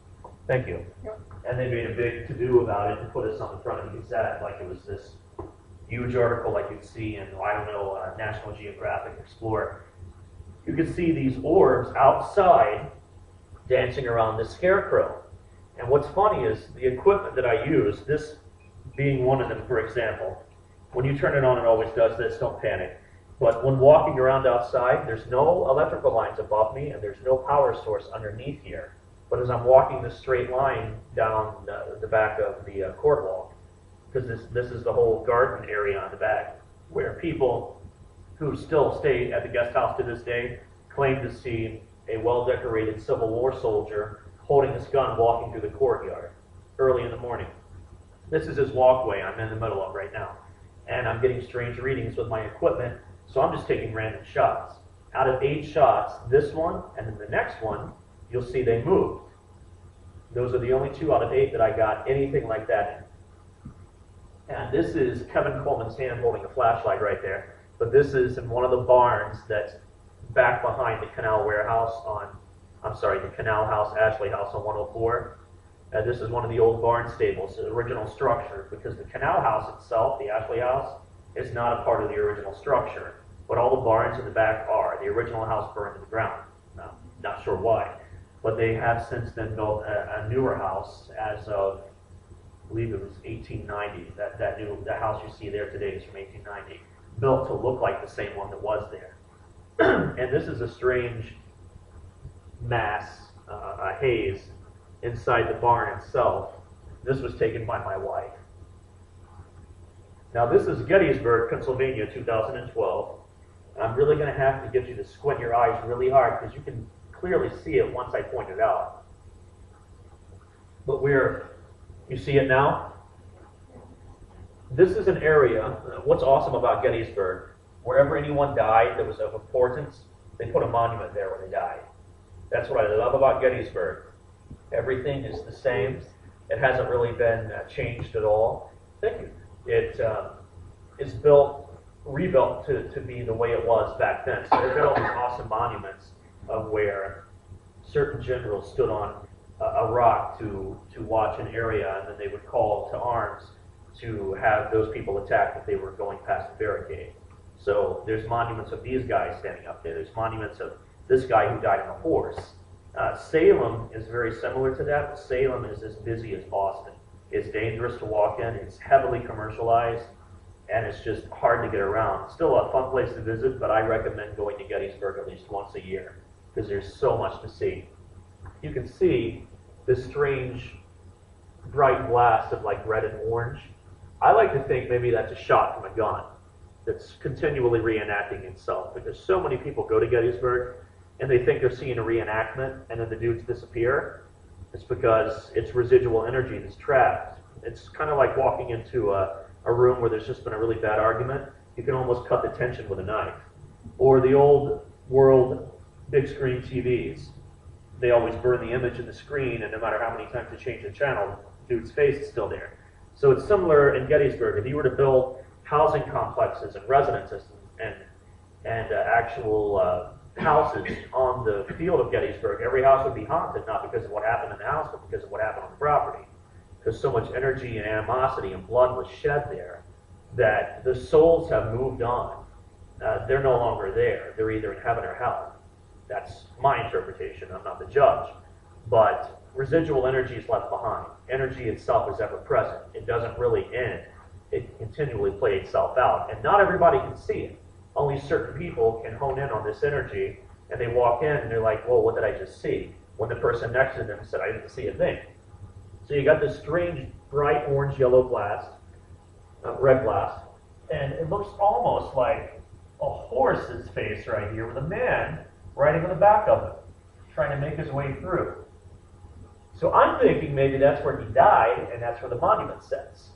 Thank you. Yep. And they made a big to-do about it and put us on the front of the Gazette like it was this huge article like you'd see in, I don't know, National Geographic Explorer. You could see these orbs outside dancing around this scarecrow. And what's funny is the equipment that I use, this being one of them, for example, when you turn it on, it always does this, don't panic. But when walking around outside, there's no electrical lines above me, and there's no power source underneath here. But as I'm walking this straight line down the back of the court wall, because this is the whole garden area on the back, where people who still stay at the guest house to this day claim to see a well-decorated Civil War soldier holding his gun walking through the courtyard early in the morning. This is his walkway I'm in the middle of right now. And I'm getting strange readings with my equipment, so I'm just taking random shots. Out of 8 shots, this one and then the next one, you'll see they moved. Those are the only 2 out of 8 that I got anything like that in. And this is Kevin Coleman's hand holding a flashlight right there. But this is in one of the barns that's back behind the Canal Warehouse the Canal House, Ashley House on 104. This is one of the old barn stables, the original structure, because the Canal House itself, the Ashley House, is not a part of the original structure. But all the barns in the back are. The original house burned to the ground. Not sure why. But they have since then built a newer house as of, I believe it was 1890. That house you see there today is from 1890. Built to look like the same one that was there. And this is a strange mass, a haze, inside the barn itself. This was taken by my wife. Now this is Gettysburg, Pennsylvania, 2012. I'm really going to have to get you to squint your eyes really hard because you can clearly see it once I point it out. But you see it now? This is an area, what's awesome about Gettysburg, wherever anyone died that was of importance, they put a monument there when they died. That's what I love about Gettysburg. Everything is the same. It hasn't really been changed at all. Thank you. It is rebuilt to be the way it was back then. So they've got all these awesome monuments of where certain generals stood on a rock to watch an area, and then they would call to arms to have those people attacked if they were going past the barricade. So there's monuments of these guys standing up there. There's monuments of this guy who died on a horse. Salem is very similar to that, but Salem is as busy as Boston. It's dangerous to walk in, it's heavily commercialized, and it's just hard to get around. Still a fun place to visit, but I recommend going to Gettysburg at least once a year because there's so much to see. You can see this strange bright blast of like red and orange. I like to think maybe that's a shot from a gun that's continually reenacting itself because so many people go to Gettysburg and they think they're seeing a reenactment and then the dudes disappear. It's because it's residual energy that's trapped. It's kind of like walking into a room where there's just been a really bad argument. You can almost cut the tension with a knife. Or the old world big screen TVs. They always burn the image of the screen, and no matter how many times you change the channel, the dude's face is still there. So it's similar in Gettysburg. If you were to build housing complexes and residences and actual houses on the field of Gettysburg, every house would be haunted, not because of what happened in the house, but because of what happened on the property. Because so much energy and animosity and blood was shed there that the souls have moved on. They're no longer there. They're either in heaven or hell. That's my interpretation. I'm not the judge. But residual energy is left behind. Energy itself is ever present. It doesn't really end. It continually plays itself out. And not everybody can see it. Only certain people can hone in on this energy, and they walk in and they're like, whoa, what did I just see? When the person next to them said, I didn't see a thing. So you got this strange, bright orange-yellow blast, red blast, and it looks almost like a horse's face right here with a man riding on the back of it, trying to make his way through. So I'm thinking maybe that's where he died, and that's where the monument sits.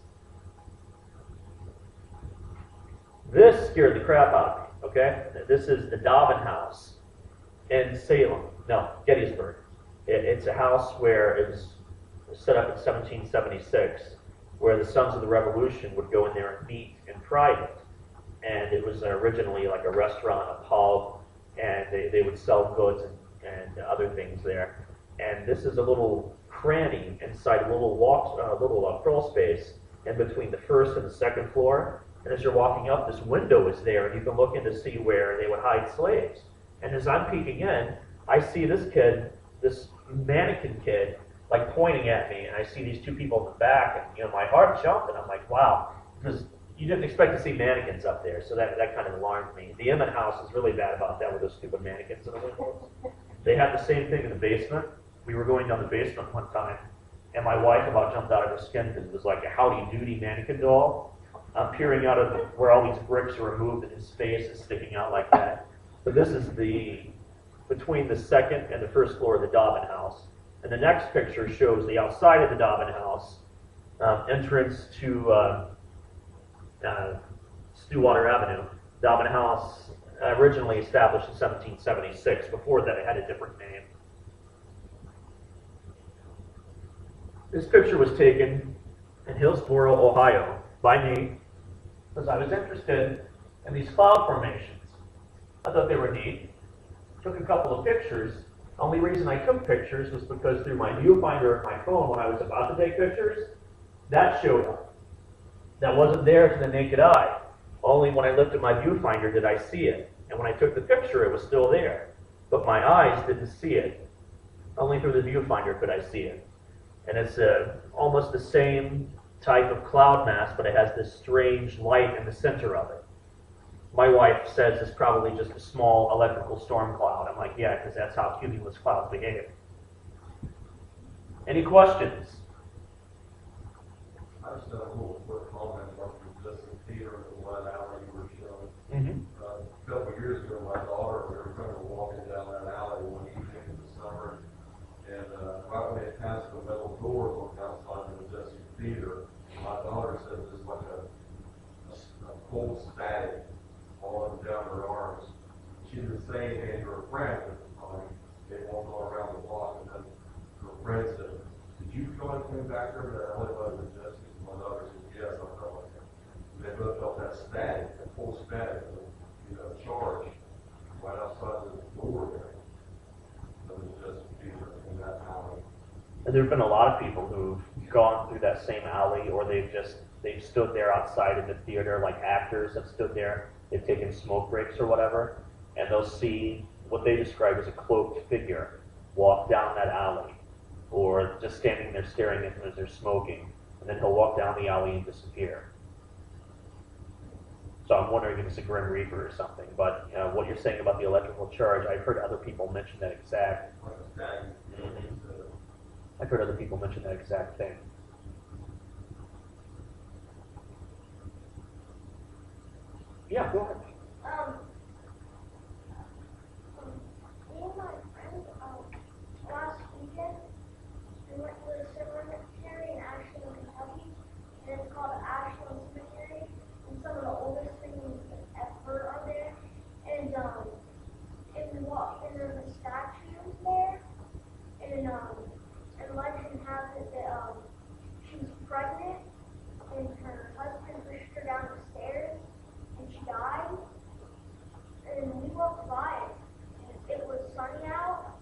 This scared the crap out of me, okay? This is the Dobbin House in Salem. No, Gettysburg. It's a house where it was set up in 1776, where the Sons of the Revolution would go in there and meet in private. And it was originally like a restaurant, a pub, and they would sell goods and other things there. And this is a little cranny inside a little crawl space in between the first and the second floor. And as you're walking up, this window is there, and you can look in to see where they would hide slaves. And as I'm peeking in, I see this kid, this mannequin kid, like pointing at me, and I see these two people in the back, and my heart jumped, and I'm like, wow, because you didn't expect to see mannequins up there, so that kind of alarmed me. The Emmett House is really bad about that with those stupid mannequins in the windows. They had the same thing in the basement. We were going down the basement one time, and my wife about jumped out of her skin because it was like a Howdy Doody mannequin doll peering out of where all these bricks are removed, and his face is sticking out like that. But this is between the second and the first floor of the Dobbin House. And the next picture shows the outside of the Dobbin House, entrance to Stillwater Avenue. Dobbin House, originally established in 1776. Before that, it had a different name. This picture was taken in Hillsboro, Ohio, by me, because I was interested in these cloud formations. I thought they were neat. Took a couple of pictures. Only reason I took pictures was because through my viewfinder of my phone, when I was about to take pictures, that showed up. That wasn't there to the naked eye. Only when I lifted my viewfinder did I see it. And when I took the picture, it was still there. But my eyes didn't see it. Only through the viewfinder could I see it. And it's almost the same type of cloud mass, but it has this strange light in the center of it. my wife says it's probably just a small electrical storm cloud. I'm like, yeah, because that's how cumulus clouds behave. Any questions? I just have a little quick comment about the Justin Peter and the Red Alley you were showing. Mm-hmm. A couple of years ago, my daughter, we were kind of walking down that alley one evening in the summer, and right when it passed the metal doors on the outside of the Justin Peter, my daughter said it was like a cold static all up and down her arms. She didn't say anything to her friend at the time. They walked all around the block, and then her friend said, "Did you feel anything back there that alley by the Justin?" My daughter said, "Yes, I felt like it." They both felt that static, that full static, charge right outside the door there. That was Justin Peter in that alley. And there have been a lot of people who've gone through that same alley, or they've stood there outside in the theater, like actors have stood there. They've taken smoke breaks or whatever, and they'll see what they describe as a cloaked figure walk down that alley, or just standing there staring at them as they're smoking, and then he'll walk down the alley and disappear. So I'm wondering if it's a Grim Reaper or something. But what you're saying about the electrical charge, I've heard other people mention that exact. I've heard other people mention that exact thing. Yeah, go ahead. Me and my friends, last weekend, we went to the cemetery in Ashland, Kentucky, and it's called Ashland Cemetery, and some of the oldest things ever are there, and we walked, and there's a statue there, and legend has it that, she was pregnant, and her husband pushed her down the stairs, and she died, and we walked by it. It was sunny out,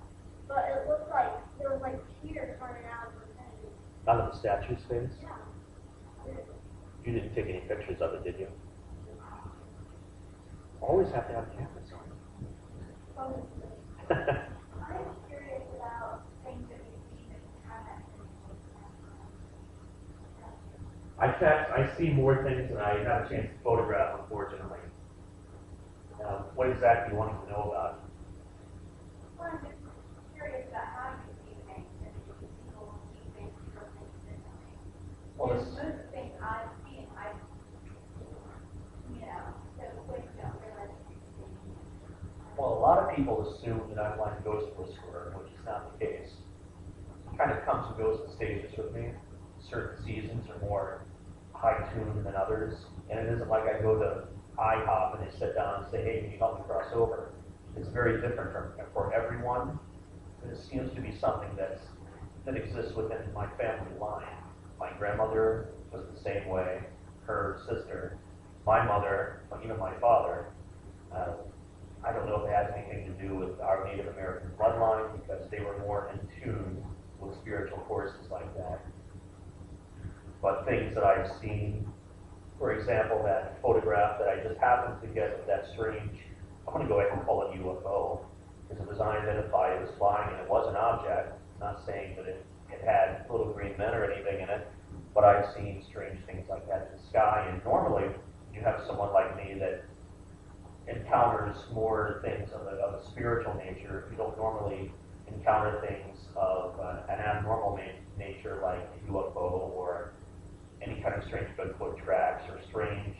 but it looked like there was like tears running out of her face. Out of the statue's face? Yeah. You didn't take any pictures of it, did you? Always have to have cameras on. I'm curious about things that we see that haven't. I see more things than I have a chance to photograph, unfortunately. What exactly do you want to know about? Well, I'm just curious about how you see things and if people see things from things differently. Well, Most of the things I see, so when you don't realize Well, a lot of people assume that I'm like Ghost Whisperer, which is not the case. It kind of comes and goes in stages with me. Certain seasons are more high-tuned than others, and it isn't like I go to IHOP and they sit down and say, "Hey, can you help me cross over?" It's very different for everyone. It seems to be something that exists within my family line. My grandmother was the same way, her sister, my mother, even my father. I don't know if it has anything to do with our Native American bloodline, because they were more in tune with spiritual forces like that. But things that I've seen, for example, that photograph that I just happened to get of that strange, I'm going to go ahead and call it UFO, because it was unidentified, it was flying, and it was an object. I'm not saying that it had little green men or anything in it, but I've seen strange things like that in the sky, and normally you have someone like me that encounters more things of a spiritual nature. You don't normally encounter things of an abnormal nature like a UFO or any kind of strange Bigfoot tracks or strange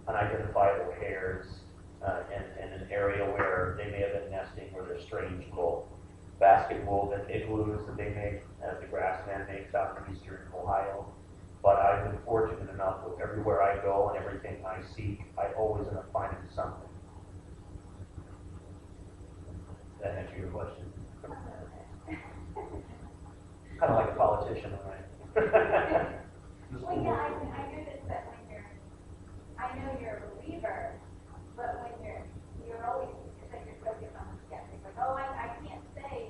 unidentifiable hairs in an area where they may have been nesting, where there's strange little basket woven igloos that they make, the grassman makes out in eastern Ohio. But I've been fortunate enough with everywhere I go and everything I seek, I always end up finding something. Does that answer your question? Kind of like a politician, right? Well, yeah, I noticed that when I know you're a believer, but when you're always, it's like you're focused on the skeptic, like, oh, I can't say,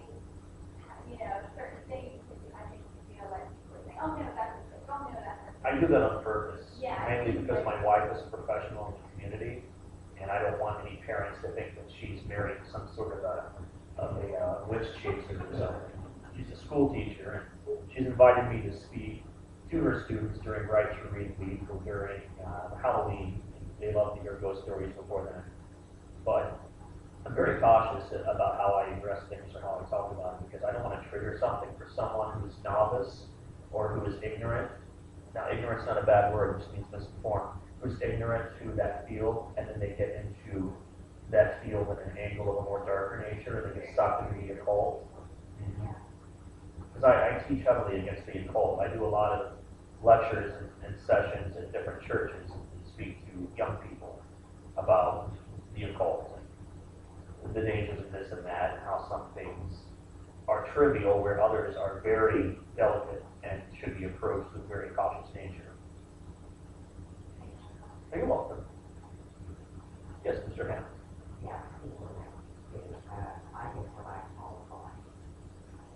certain things, I think, like, people say, oh, no, that's a trick, oh, no, that's a trick. I do that on purpose, Yeah. mainly because my wife is a professional in the community, and I don't want any parents to think that she's married some sort of a witch chaser or something. She's a school teacher, and she's invited me to speak to her students during Right to Read Week or during Halloween. They love to hear ghost stories before then. But I'm very cautious about how I address things or how I talk about it, because I don't want to trigger something for someone who's novice or who is ignorant. Now, ignorant's not a bad word, it just means misinformed. Who's ignorant to that field, and then they get into that field at an angle of a more darker nature, and they get sucked into the occult. Because I teach heavily against the occult. I do a lot of lectures and sessions at different churches and speak to young people about the occult and the dangers of this and that, and how some things are trivial where others are very delicate and should be approached with very cautious nature. You're welcome. Yes, Mr. Hammond.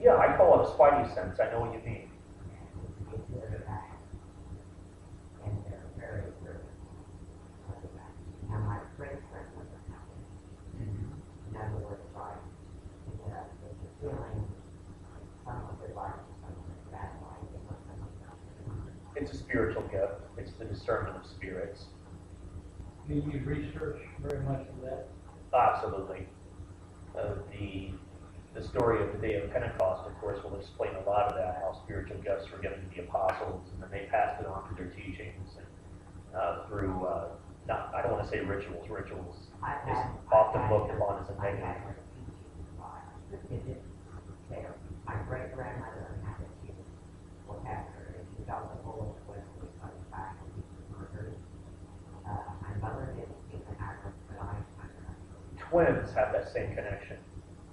Yeah, I call it a spidey sense. I know what you mean. Now my great friend was a company. In other words, like, it's a feeling, some of it like, some of it bad like, it was some of it. It's a spiritual gift. It's the discernment of spirits. Do you research very much of that? Absolutely. The story of the day of Pentecost, of course, will explain a lot of that, how spiritual gifts were given to the apostles, and then they passed it on to their teachings, and through, I don't want to say rituals. Rituals is often looked upon as a negative. My great grandmother had a kid, what happened, she got the bullet when she was coming back and she was murdered. My mother didn't even have her, but I Twins have that same connection.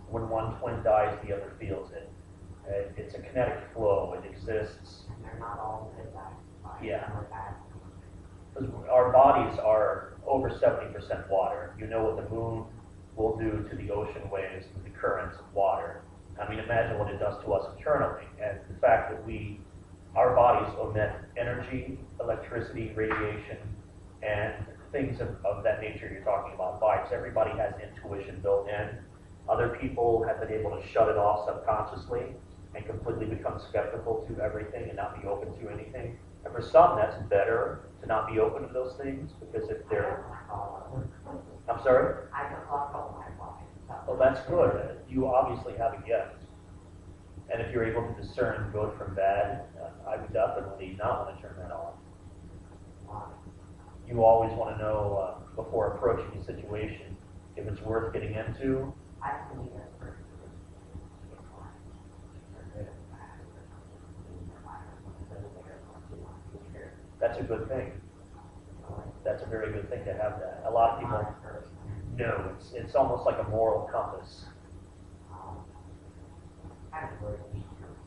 When one twin dies, the other feels it. It's a kinetic flow. It exists. and they're not all good guys. Yeah. Or bad. Because our bodies are over 70% water. You know what the moon will do to the ocean waves and the currents of water. I mean, imagine what it does to us internally. And the fact that our bodies emit energy, electricity, radiation, and things of that nature you're talking about, vibes. Everybody has intuition built in. Other people have been able to shut it off subconsciously and completely become skeptical to everything and not be open to anything. And for some, that's better to not be open to those things, because if they're... I'm sorry? I can lock all my bodies. Well, that's good. You obviously have a gift. And if you're able to discern good from bad, I would definitely not want to turn that off. You always want to know, before approaching a situation, if it's worth getting into. I can be a person. That's a good thing. That's a very good thing to have that. A lot of people, no, it's almost like a moral compass.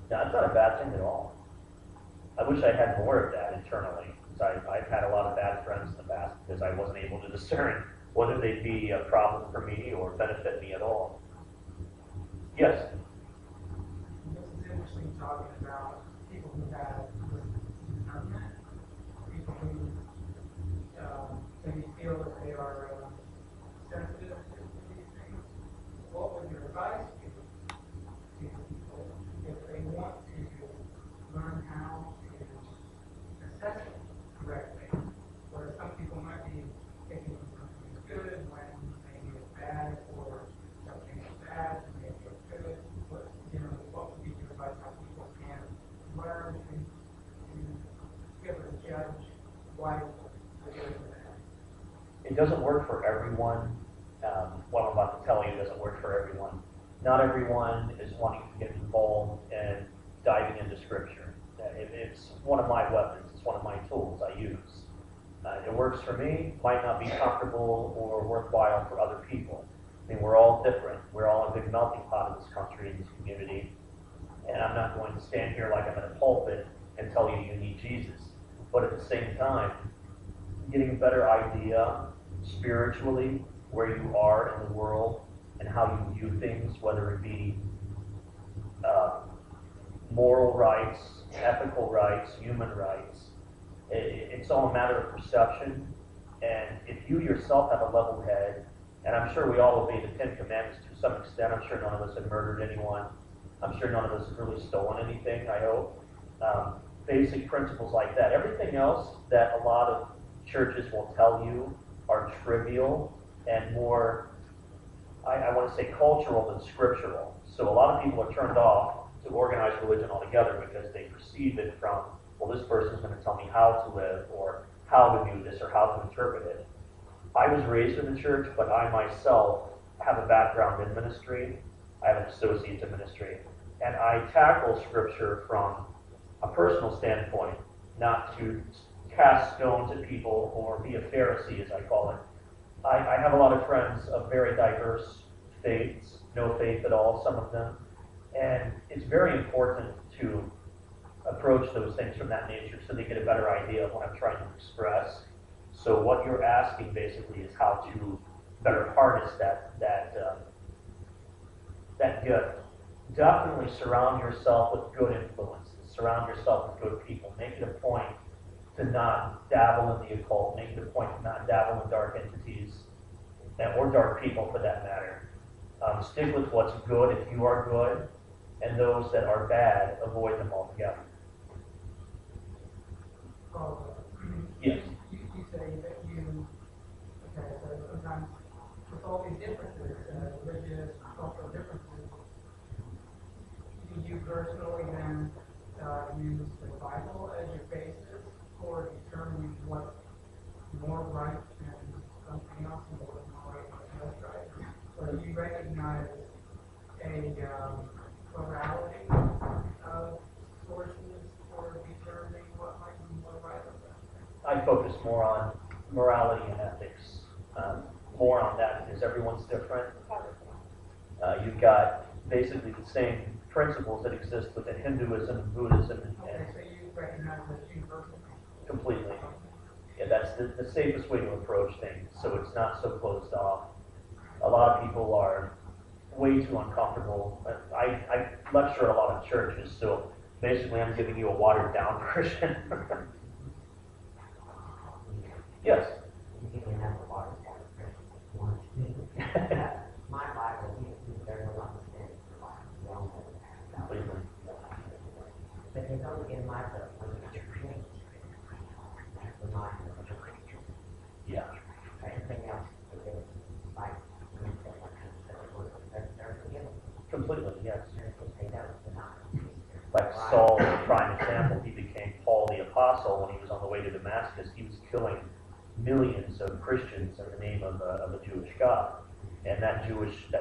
No, it's not a bad thing at all. I wish I had more of that internally. I've had a lot of bad friends in the past because I wasn't able to discern whether they'd be a problem for me or benefit me at all. Yes? This is interesting, talking about people who have discernment, people who maybe feel that they are sensitive to these things. What would your advice be to people if they want to learn how to assess it correctly? Where some people might be thinking something is good when maybe it's bad, or something is bad and maybe it's good. But, what would be your advice how people can learn to be able to judge why the good and bad? It doesn't work for everyone. What I'm about to tell you doesn't work for everyone. Not everyone is wanting to get involved in diving into Scripture. It's one of my weapons. It's one of my tools I use. It works for me, might not be comfortable or worthwhile for other people. I mean, we're all different. We're all a big melting pot in this country, in this community. And I'm not going to stand here like I'm in a pulpit and tell you you need Jesus. But at the same time, getting a better idea spiritually where you are in the world and how you view things, whether it be moral rights, ethical rights, human rights. It's all a matter of perception. And if you yourself have a level head, and I'm sure we all obey the Ten Commandments to some extent. I'm sure none of us have murdered anyone. I'm sure none of us have really stolen anything, I hope. Basic principles like that. Everything else that a lot of churches will tell you are are trivial and more, I want to say, cultural than scriptural. So a lot of people are turned off to organized religion altogether because they perceive it from, well, this person's going to tell me how to live or how to do this or how to interpret it. I was raised in the church, but I myself have a background in ministry. I have an associate in ministry. And I tackle scripture from a personal standpoint, not to cast stones at people or be a Pharisee, as I call it. I have a lot of friends of very diverse faiths, no faith at all, some of them. And it's very important to approach those things from that nature so they get a better idea of what I'm trying to express. So what you're asking basically is how to better harness that gift. Definitely surround yourself with good influences. Surround yourself with good people. Make it a point to not dabble in the occult. Make it a point to not dabble in dark entities, or dark people for that matter. Stick with what's good if you are good, and those that are bad, avoid them altogether. Yes. You say that okay, so sometimes with all these differences, religious, cultural differences, do you personally then use the Bible as your basis for determining what's more right and something else and what's more right and less right? Or do you recognize a plurality of sources for determining what might be more right or less? I focus more on morality and ethics, more on that because everyone's different. You've got basically the same principles that exist within Hinduism and Buddhism. Okay, so you recognize that universal? Completely. Yeah, that's the safest way to approach things, so it's not so closed off. A lot of people are way too uncomfortable. I lecture at a lot of churches, so basically I'm giving you a watered down version. Yes. You can have a water down. My Bible, there's a lot of things. Completely. But it's only in my book when you drink. That's not Yeah. everything else is like they're forgiven. Completely, yes. They don't deny. Like Saul, a prime example, he became Paul the Apostle when he was on the way to Damascus. He was killing millions of Christians in the name of a Jewish God. And that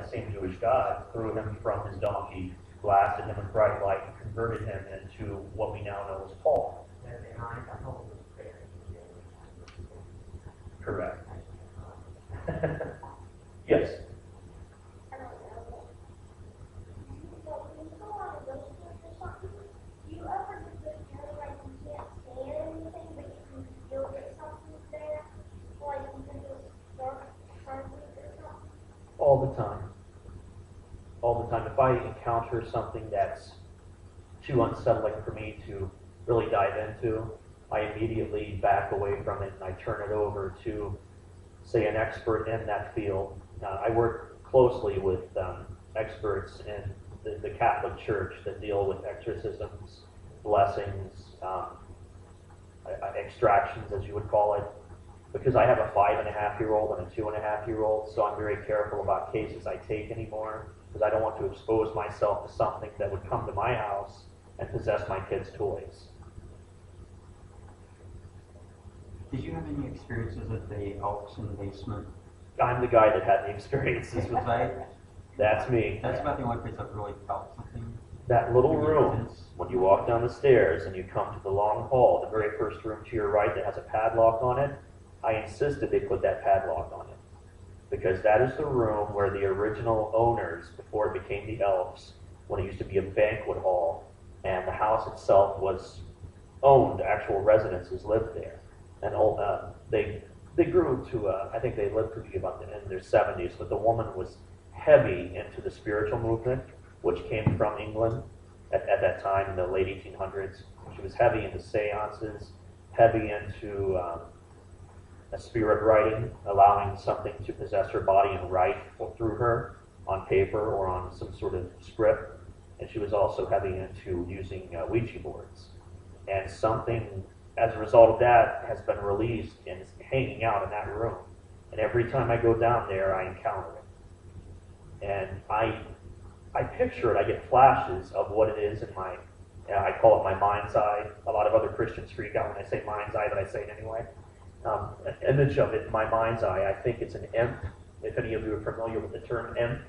same Jewish God threw him from his donkey, blasted him with bright light, and converted him into what we now know as Paul. They're behind the Holy Spirit. Correct. Yes. So when you go on a road trip or something, do you ever get the feeling like you can't stand anything, but you can feel that something's there? Like you can just start something or something? All the time. All the time. If I encounter something that's too unsettling for me to really dive into, I immediately back away from it and I turn it over to, say, an expert in that field. I work closely with experts in the Catholic Church that deal with exorcisms, blessings, extractions, as you would call it, because I have a 5.5-year-old and a 2.5-year-old, so I'm very careful about cases I take anymore, because I don't want to expose myself to something that would come to my house and possess my kids' toys. Did you have any experiences with the elks in the basement? I'm the guy that had the experiences with Right? That's me. That's about the only place I've really felt something. That little pretty room, intense. when you walk down the stairs and you come to the long hall, the very first room to your right that has a padlock on it, I insisted they put that padlock on it. Because that is the room where the original owners, before it became the Elks, when it used to be a banquet hall, and the house itself was owned, actual residences lived there. And they grew to, I think they lived to be about in their 70s, but the woman was heavy into the spiritual movement, which came from England at that time in the late 1800s. She was heavy into seances, heavy into a spirit writing, allowing something to possess her body and write through her on paper or on some sort of script. And she was also heavy into using Ouija boards. And something, as a result of that, has been released and is hanging out in that room. And every time I go down there, I encounter it. And I picture it, I get flashes of what it is in my, I call it my mind's eye. A lot of other Christians freak out when I say mind's eye, but I say it anyway. An image of it in my mind's eye, I think it's an imp. If any of you are familiar with the term imp,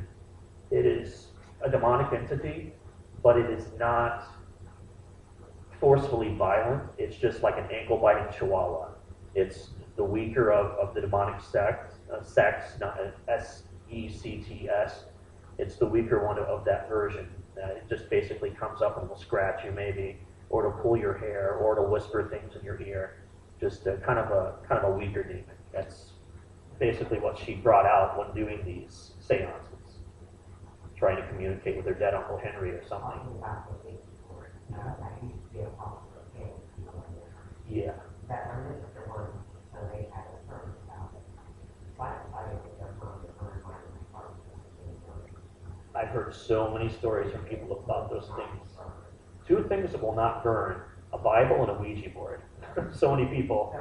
it is a demonic entity, but it is not forcefully violent. It's just like an ankle-biting chihuahua. It's the weaker of the demonic sects, not S-E-C-T-S. It's the weaker one of that version. It just basically comes up and will scratch you maybe, or it'll pull your hair, or it'll whisper things in your ear. Just kind of a weaker demon. That's basically what she brought out when doing these seances, trying to communicate with her dead Uncle Henry or something. Yeah. I've heard so many stories from people about those things. Two things that will not burn: a Bible and a Ouija board. So many people.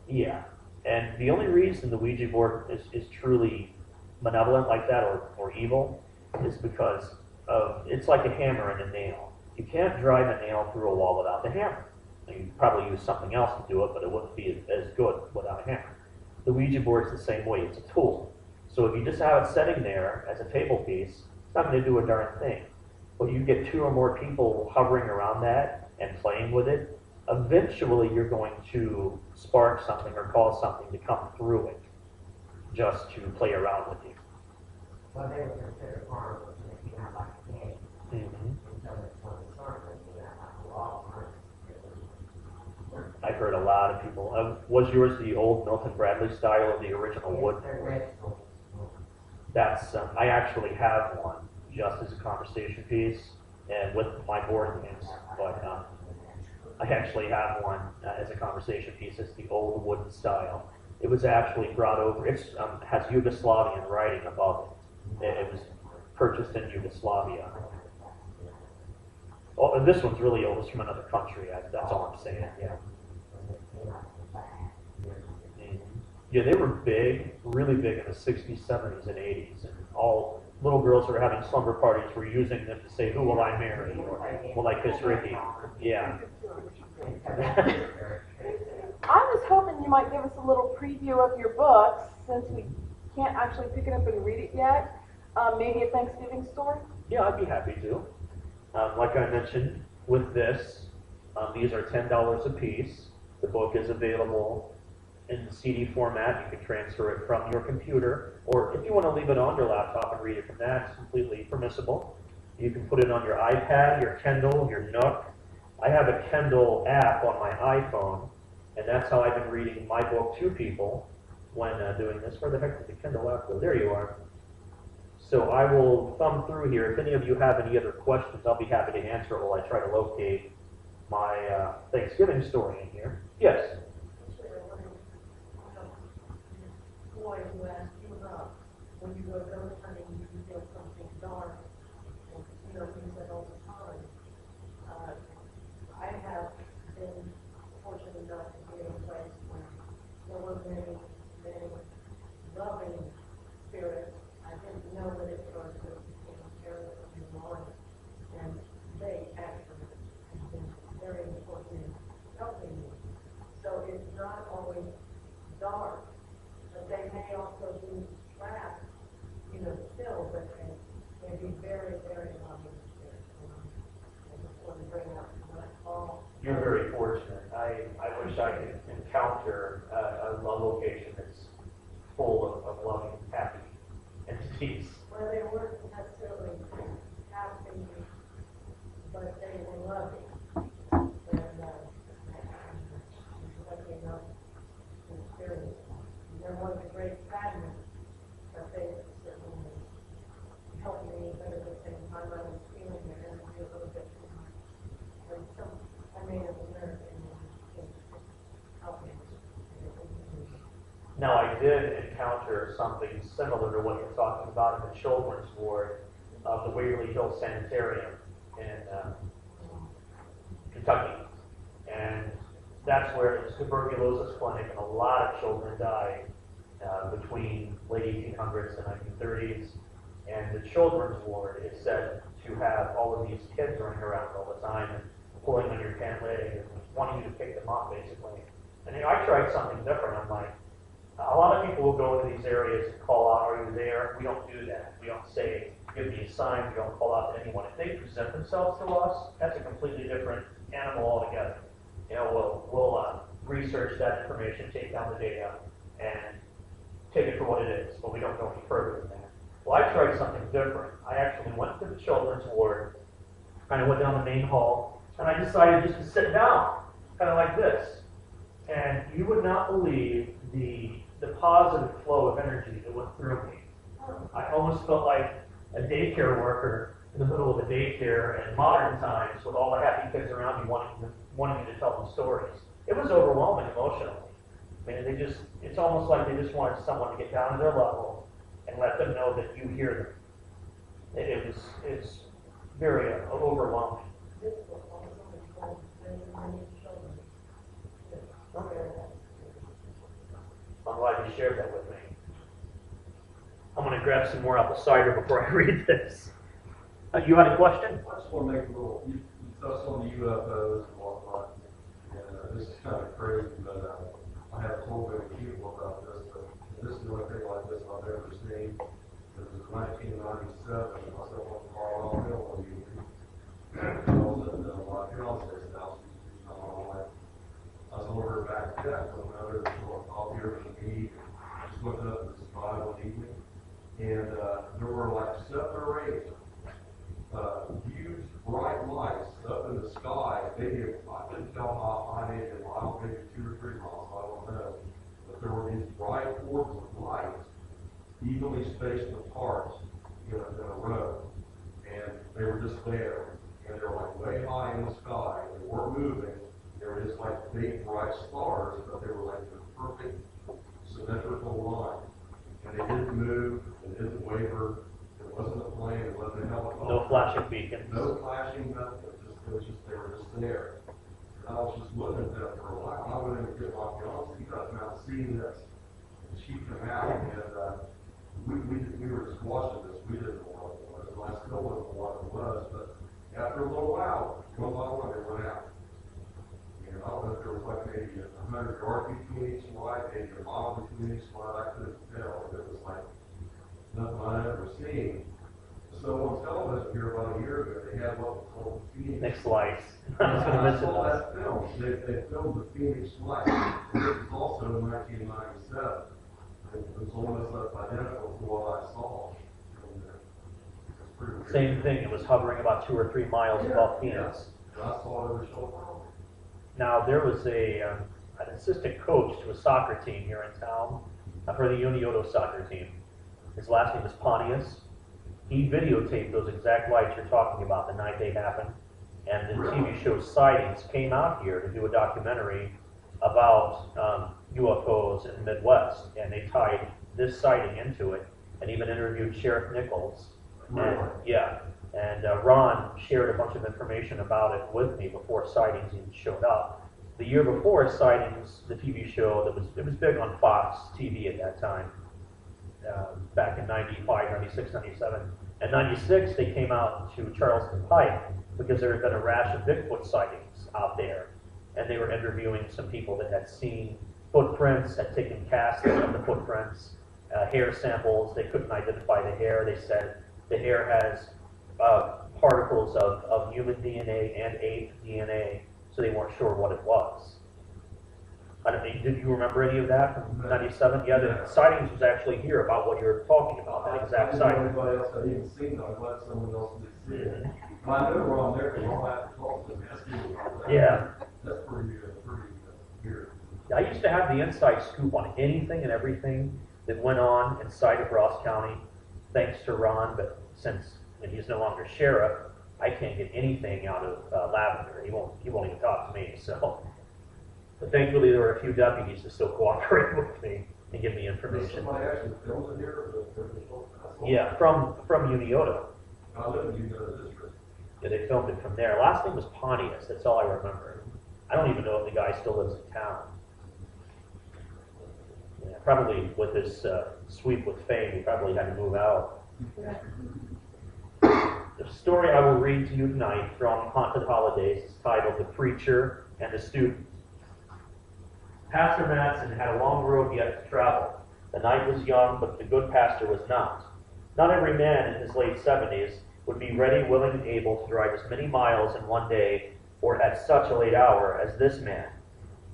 Yeah. And the only reason the Ouija board is truly malevolent like that or evil is because it's like a hammer and a nail. You can't drive a nail through a wall without the hammer. You'd probably use something else to do it, but it wouldn't be as good without a hammer. The Ouija board's the same way. It's a tool. So if you just have it sitting there as a table piece, it's not going to do a darn thing. But you get two or more people hovering around that and playing with it, eventually you're going to spark something or cause something to come through it just to play around with you. Well, they were considered harmless, and if you have like a cake, until it's one of the sermons, you have like a law harmless. I've heard a lot of people. Was yours the old Milton Bradley style or the original wood? That's I actually have one just as a conversation piece and with my board games, but I actually have one as a conversation piece. It's the old wooden style. It was actually brought over. It has Yugoslavian writing above it. It was purchased in Yugoslavia. Oh, and this one's really old. It's from another country. That's all I'm saying. Yeah. Yeah, they were big, really big in the 60s, 70s, and 80s. And all little girls who were having slumber parties were using them to say, "Who will I marry?" or "Will I kiss Ricky?" Yeah. I was hoping you might give us a little preview of your books, since we can't actually pick it up and read it yet. Maybe a Thanksgiving story? Yeah, I'd be happy to. Like I mentioned, with this, these are $10 a piece. The book is available in CD format. You can transfer it from your computer, or if you want to leave it on your laptop and read it from that, it's completely permissible. You can put it on your iPad, your Kindle, your Nook. I have a Kindle app on my iPhone, and that's how I've been reading my book to people when doing this. Where the heck did the Kindle app go? There you are. So I will thumb through here. If any of you have any other questions, I'll be happy to answer it while I try to locate my Thanksgiving story in here. Yes? Boy who asked you about when you go ghost hunting, you feel something dark, and you know things that all the time. I have been fortunate enough to be in a place where there were many, many loving spirits. I didn't know that it was going to become terrible in life, and they actually have been very important in helping me. So it's not always dark. But they may also be trapped, you know, still, but they may be very, very loving spirits. I just want to bring up what all. You're very fortunate. I wish I could encounter a location that's full of loving, happy entities. Well, they weren't necessarily happy, but they were loving. And lucky enough to experience. There was a great sadness, but they certainly helped me, but at the same time I was feeling their energy a little bit too much. And so I made a learn and help me. Now, I did encounter something similar to what you're talking about in the children's ward of the Waverly Hill Sanitarium in Kentucky. And that's where it's a tuberculosis clinic, and a lot of children die between late 1800s and 1930s. And the children's ward is said to have all of these kids running around all the time and pulling on your pant leg and wanting you to pick them up, basically. And I tried something different. I'm like, a lot of people will go into these areas and call out, are you there? We don't do that. We don't say, give me a sign. We don't call out to anyone. If they present themselves to us, that's a completely different animal altogether. You know, we'll research that information, take down the data, and take it for what it is, but we don't go any further than that. Well, I tried something different. I actually went to the children's ward, kind of went down the main hall, and I decided just to sit down, kind of like this. And you would not believe the positive flow of energy that went through me. I almost felt like a daycare worker in the middle of a daycare in modern times with all the happy kids around me wanting me to tell them stories. It was overwhelming emotionally. I mean, it's almost like they just wanted someone to get down to their level and let them know that you hear them. It's very overwhelming. I'm glad you shared that with me. I'm going to grab some more apple cider before I read this. You had a question? I just want to make a little, you touched on the UFOs and whatnot, and this is kind of crazy, but I have told many people about this, but this is the only thing like this I've ever seen. It was 1997, and myself on Carlisle Hill one evening. I was at my fiance's house. I was over her back deck, so I was for a coffee or some meat, just looking up at the sky one evening, and there were like 7 or 8 huge bright lights up in the sky. Maybe I couldn't tell how high, maybe a mile, maybe 2 or 3 miles, I don't know. But there were these bright orbs of light, evenly spaced apart in a row, and they were just there, and they were like way high in the sky. They weren't moving. They were just like big bright stars, but they were like the perfect symmetrical line, and they didn't move, they didn't waver. It wasn't a plane, it wasn't a helicopter. No flashing beacons. No flashing nothing. They were just there. And I was just looking at that for a while. I went in to get my fiance. He got out seeing this. And she came out, and we were just watching this. We didn't know what it was. And I still didn't know what it was. But after a little while, one by one, they went out. And I don't know if there was like maybe 100 yards between each light, maybe a mile between each light. I couldn't tell. It was like nothing I'd ever seen. So on television here about a year ago, they had what was called the Phoenix. Next lights. I saw that film. They filmed the Phoenix Light. This was also in 1997. It was almost identical to what I saw. Same thing. It was hovering about 2 or 3 miles above Phoenix. And I saw it over shoulder. Now there was an assistant coach to a soccer team here in town for the Unioto soccer team. His last name is Pontius. He videotaped those exact lights you're talking about the night they happened. And the TV show Sightings came out here to do a documentary about UFOs in the Midwest. And they tied this sighting into it and even interviewed Sheriff Nichols. And, yeah. And Ron shared a bunch of information about it with me before Sightings even showed up. The year before Sightings, the TV show, it was big on Fox TV at that time. Back in 95, 96, 97. And 96, they came out to Charleston Pike because there had been a rash of Bigfoot sightings out there. And they were interviewing some people that had seen footprints, had taken casts of the footprints, hair samples. They couldn't identify the hair. They said the hair has particles of human DNA and ape DNA, so they weren't sure what it was. I don't think, did you remember any of that from 97? Yeah, the sightings was actually here about what you're talking about, that exact sighting. Anybody else had even seen it, I'm glad someone else did see it. I know we're on there, because I'll have to talk to them, ask you about that. Yeah. That's pretty weird. I used to have the inside scoop on anything and everything that went on inside of Ross County, thanks to Ron, but since he's no longer sheriff, I can't get anything out of Lavender. He won't even talk to me, so. But thankfully, there were a few deputies that still cooperate with me and give me information. Somebody actually filmed it here? Yeah, from Unioto. I live in Unioto district. Yeah, they filmed it from there. Last name was Pontius. That's all I remember. I don't even know if the guy still lives in town. Yeah, probably with this sweep with fame, he probably had to move out. The story I will read to you tonight from Haunted Holidays is titled The Preacher and the Student. Pastor Madsen had a long road yet to travel. The night was young, but the good pastor was not. Not every man in his late 70s would be ready, willing, and able to drive as many miles in one day or at such a late hour as this man.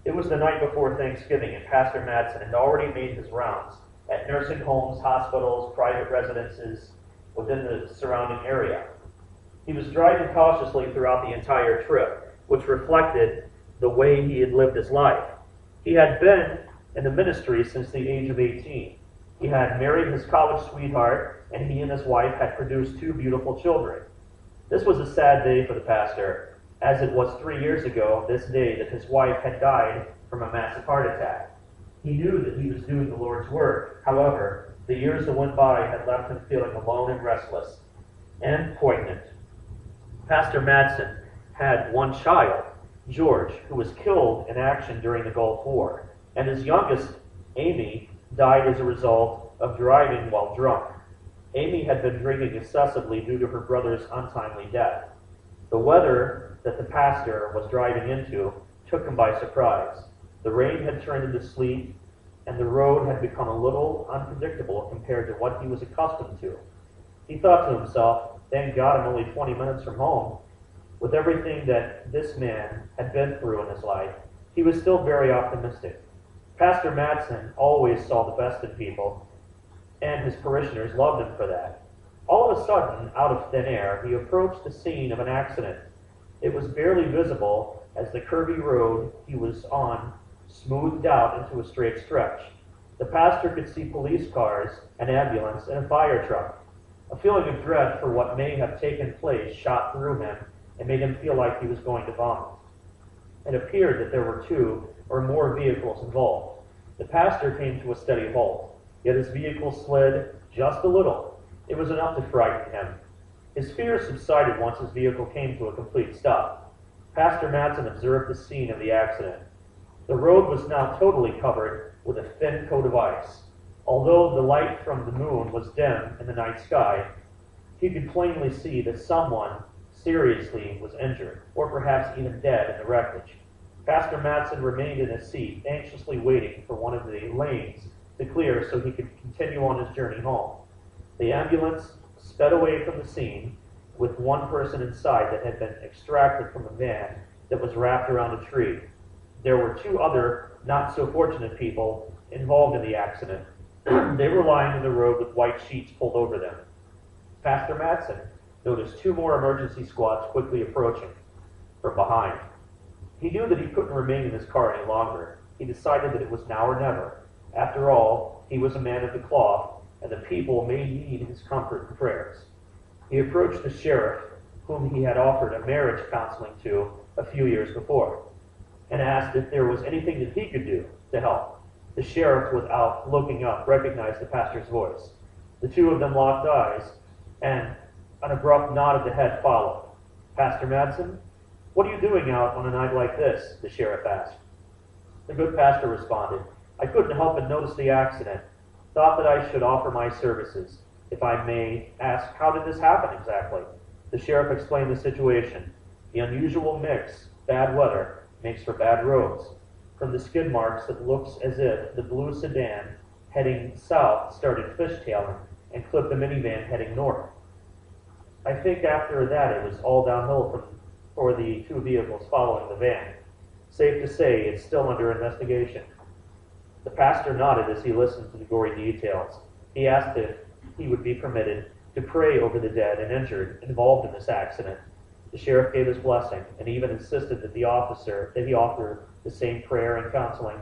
It was the night before Thanksgiving, and Pastor Madsen had already made his rounds at nursing homes, hospitals, private residences within the surrounding area. He was driving cautiously throughout the entire trip, which reflected the way he had lived his life. He had been in the ministry since the age of 18. He had married his college sweetheart, and he and his wife had produced 2 beautiful children. This was a sad day for the pastor, as it was 3 years ago this day that his wife had died from a massive heart attack. He knew that he was doing the Lord's work. However, the years that went by had left him feeling alone and restless and poignant. Pastor Madsen had one child, George, who was killed in action during the Gulf War, and his youngest, Amy, died as a result of driving while drunk. Amy had been drinking excessively due to her brother's untimely death. The weather that the pastor was driving into took him by surprise. The rain had turned into sleet, and the road had become a little unpredictable compared to what he was accustomed to. He thought to himself, thank God I'm only 20 minutes from home. With everything that this man had been through in his life, he was still very optimistic. Pastor Madsen always saw the best in people, and his parishioners loved him for that. All of a sudden, out of thin air, he approached the scene of an accident. It was barely visible as the curvy road he was on smoothed out into a straight stretch. The pastor could see police cars, an ambulance, and a fire truck. A feeling of dread for what may have taken place shot through him and made him feel like he was going to vomit. It appeared that there were 2 or more vehicles involved. The pastor came to a steady halt, yet his vehicle slid just a little. It was enough to frighten him. His fears subsided once his vehicle came to a complete stop. Pastor Madsen observed the scene of the accident. The road was now totally covered with a thin coat of ice. Although the light from the moon was dim in the night sky, he could plainly see that someone seriously was injured, or perhaps even dead in the wreckage. Pastor Madsen remained in his seat, anxiously waiting for one of the lanes to clear so he could continue on his journey home. The ambulance sped away from the scene with one person inside that had been extracted from a van that was wrapped around a tree. There were 2 other not-so-fortunate people involved in the accident. They were lying in the road with white sheets pulled over them. Pastor Madsen noticed 2 more emergency squads quickly approaching from behind. He knew that he couldn't remain in his car any longer. He decided that it was now or never. After all, he was a man of the cloth, and the people may need his comfort and prayers. He approached the sheriff, whom he had offered a marriage counseling to a few years before, and asked if there was anything that he could do to help. The sheriff, without looking up, recognized the pastor's voice. The 2 of them locked eyes, and an abrupt nod of the head followed. Pastor Madsen, what are you doing out on a night like this? The sheriff asked. The good pastor responded, I couldn't help but notice the accident. Thought that I should offer my services. If I may ask, how did this happen exactly? The sheriff explained the situation. The unusual mix, bad weather, makes for bad roads. From the skid marks, it looks as if the blue sedan heading south started fishtailing and clipped the minivan heading north. I think after that it was all downhill for the 2 vehicles following the van. Safe to say, it's still under investigation. The pastor nodded as he listened to the gory details. He asked if he would be permitted to pray over the dead and injured involved in this accident. The sheriff gave his blessing and even insisted that he offer the same prayer and counseling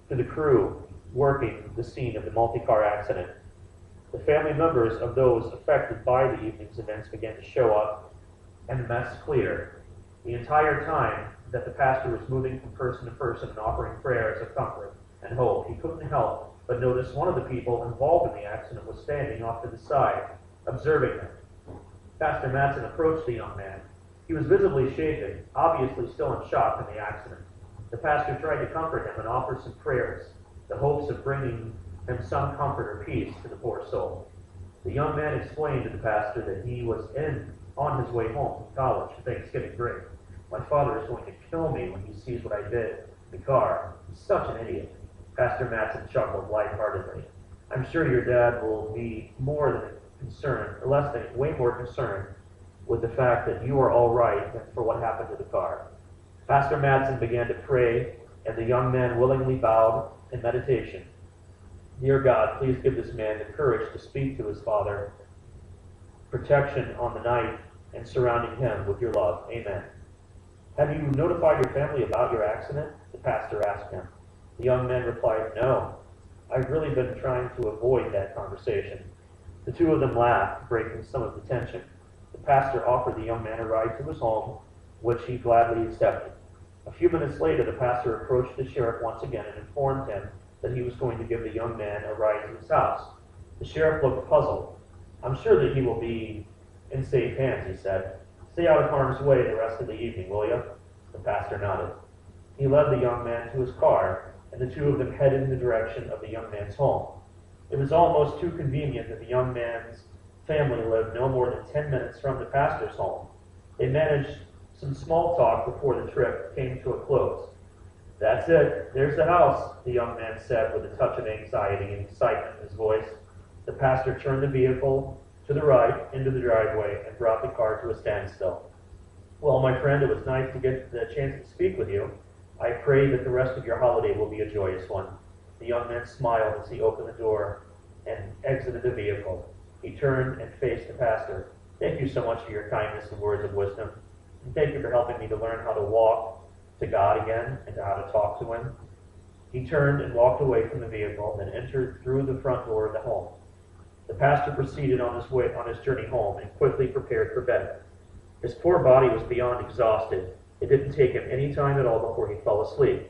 to the crew working the scene of the multi-car accident. The family members of those affected by the evening's events began to show up, and the mess cleared. The entire time that the pastor was moving from person to person and offering prayers of comfort and hope, he couldn't help but notice one of the people involved in the accident was standing off to the side, observing them. Pastor Madsen approached the young man. He was visibly shaken, obviously still in shock from the accident. The pastor tried to comfort him and offer some prayers. the hopes of bringing him some comfort or peace to the poor soul. The young man explained to the pastor that he was on his way home from college for Thanksgiving break. My father is going to kill me when he sees what I did in the car. He's such an idiot. Pastor Matson chuckled lightheartedly. I'm sure your dad will be more than concerned, or less than, way more concerned with the fact that you are all right than for what happened to the car. Pastor Matson began to pray, and the young man willingly bowed in meditation. Dear God, please give this man the courage to speak to his father, protection on the night, and surrounding him with your love. Amen. Have you notified your family about your accident? The pastor asked him. The young man replied, No. I've really been trying to avoid that conversation. The two of them laughed, breaking some of the tension. The pastor offered the young man a ride to his home, which he gladly accepted. A few minutes later, the pastor approached the sheriff once again and informed him that he was going to give the young man a ride to his house. The sheriff looked puzzled. I'm sure that he will be in safe hands, he said. Stay out of harm's way the rest of the evening, will you? The pastor nodded. He led the young man to his car, and the two of them headed in the direction of the young man's home. It was almost too convenient that the young man's family lived no more than 10 minutes from the pastor's home. They managed some small talk before the trip came to a close. That's it. There's the house, the young man said with a touch of anxiety and excitement in his voice. The pastor turned the vehicle to the right into the driveway and brought the car to a standstill. Well, my friend, it was nice to get the chance to speak with you. I pray that the rest of your holiday will be a joyous one. The young man smiled as he opened the door and exited the vehicle. He turned and faced the pastor. Thank you so much for your kindness and words of wisdom. And thank you for helping me to learn how to walk to God again and how to talk to Him. He turned and walked away from the vehicle, then entered through the front door of the home. The pastor proceeded on his journey home and quickly prepared for bed. His poor body was beyond exhausted. It didn't take him any time at all before he fell asleep.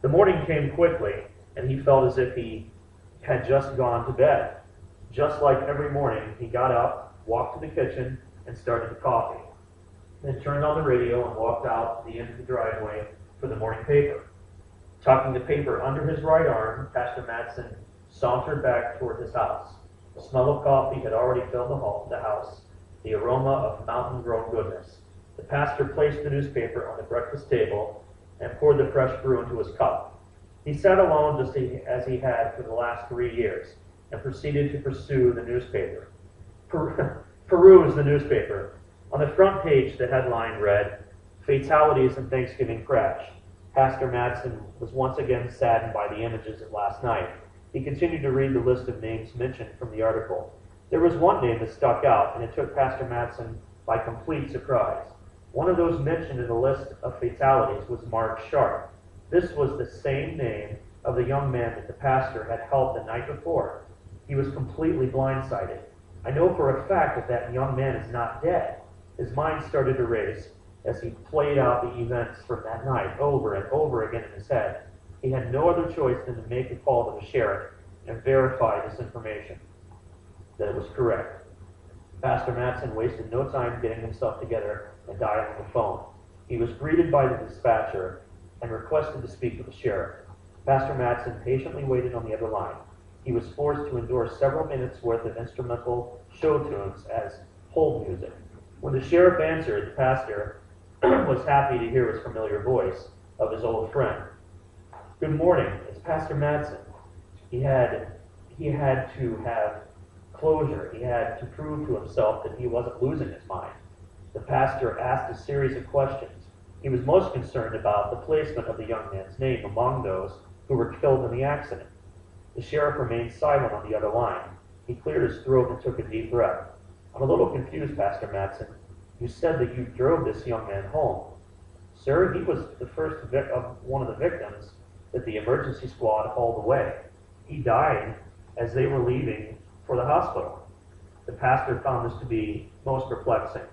The morning came quickly, and he felt as if he had just gone to bed. Just like every morning, he got up, walked to the kitchen, and started the coffee. Then turned on the radio and walked out to the end of the driveway for the morning paper. Tucking the paper under his right arm, Pastor Matson sauntered back toward his house. The smell of coffee had already filled the house, the aroma of mountain-grown goodness. The pastor placed the newspaper on the breakfast table and poured the fresh brew into his cup. He sat alone just as he had for the last 3 years and proceeded to pursue the newspaper. Peruse the newspaper. On the front page, the headline read, Fatalities in Thanksgiving Crash. Pastor Matson was once again saddened by the images of last night. He continued to read the list of names mentioned from the article. There was one name that stuck out, and it took Pastor Matson by complete surprise. One of those mentioned in the list of fatalities was Mark Sharp. This was the same name of the young man that the pastor had helped the night before. He was completely blindsided. I know for a fact that that young man is not dead. His mind started to race as he played out the events from that night over and over again in his head. He had no other choice than to make a call to the sheriff and verify this information, that it was correct. Pastor Matson wasted no time getting himself together and dialing the phone. He was greeted by the dispatcher and requested to speak with the sheriff. Pastor Matson patiently waited on the other line. He was forced to endure several minutes' worth of instrumental show tunes as hold music. When the sheriff answered, the pastor was happy to hear his familiar voice of his old friend. Good morning, it's Pastor Matson. He had to have closure. He had to prove to himself that he wasn't losing his mind. The pastor asked a series of questions. He was most concerned about the placement of the young man's name among those who were killed in the accident. The sheriff remained silent on the other line. He cleared his throat and took a deep breath. I'm a little confused, Pastor Matson. You said that you drove this young man home. Sir, he was the first of one of the victims that the emergency squad hauled away. He died as they were leaving for the hospital. The pastor found this to be most perplexing.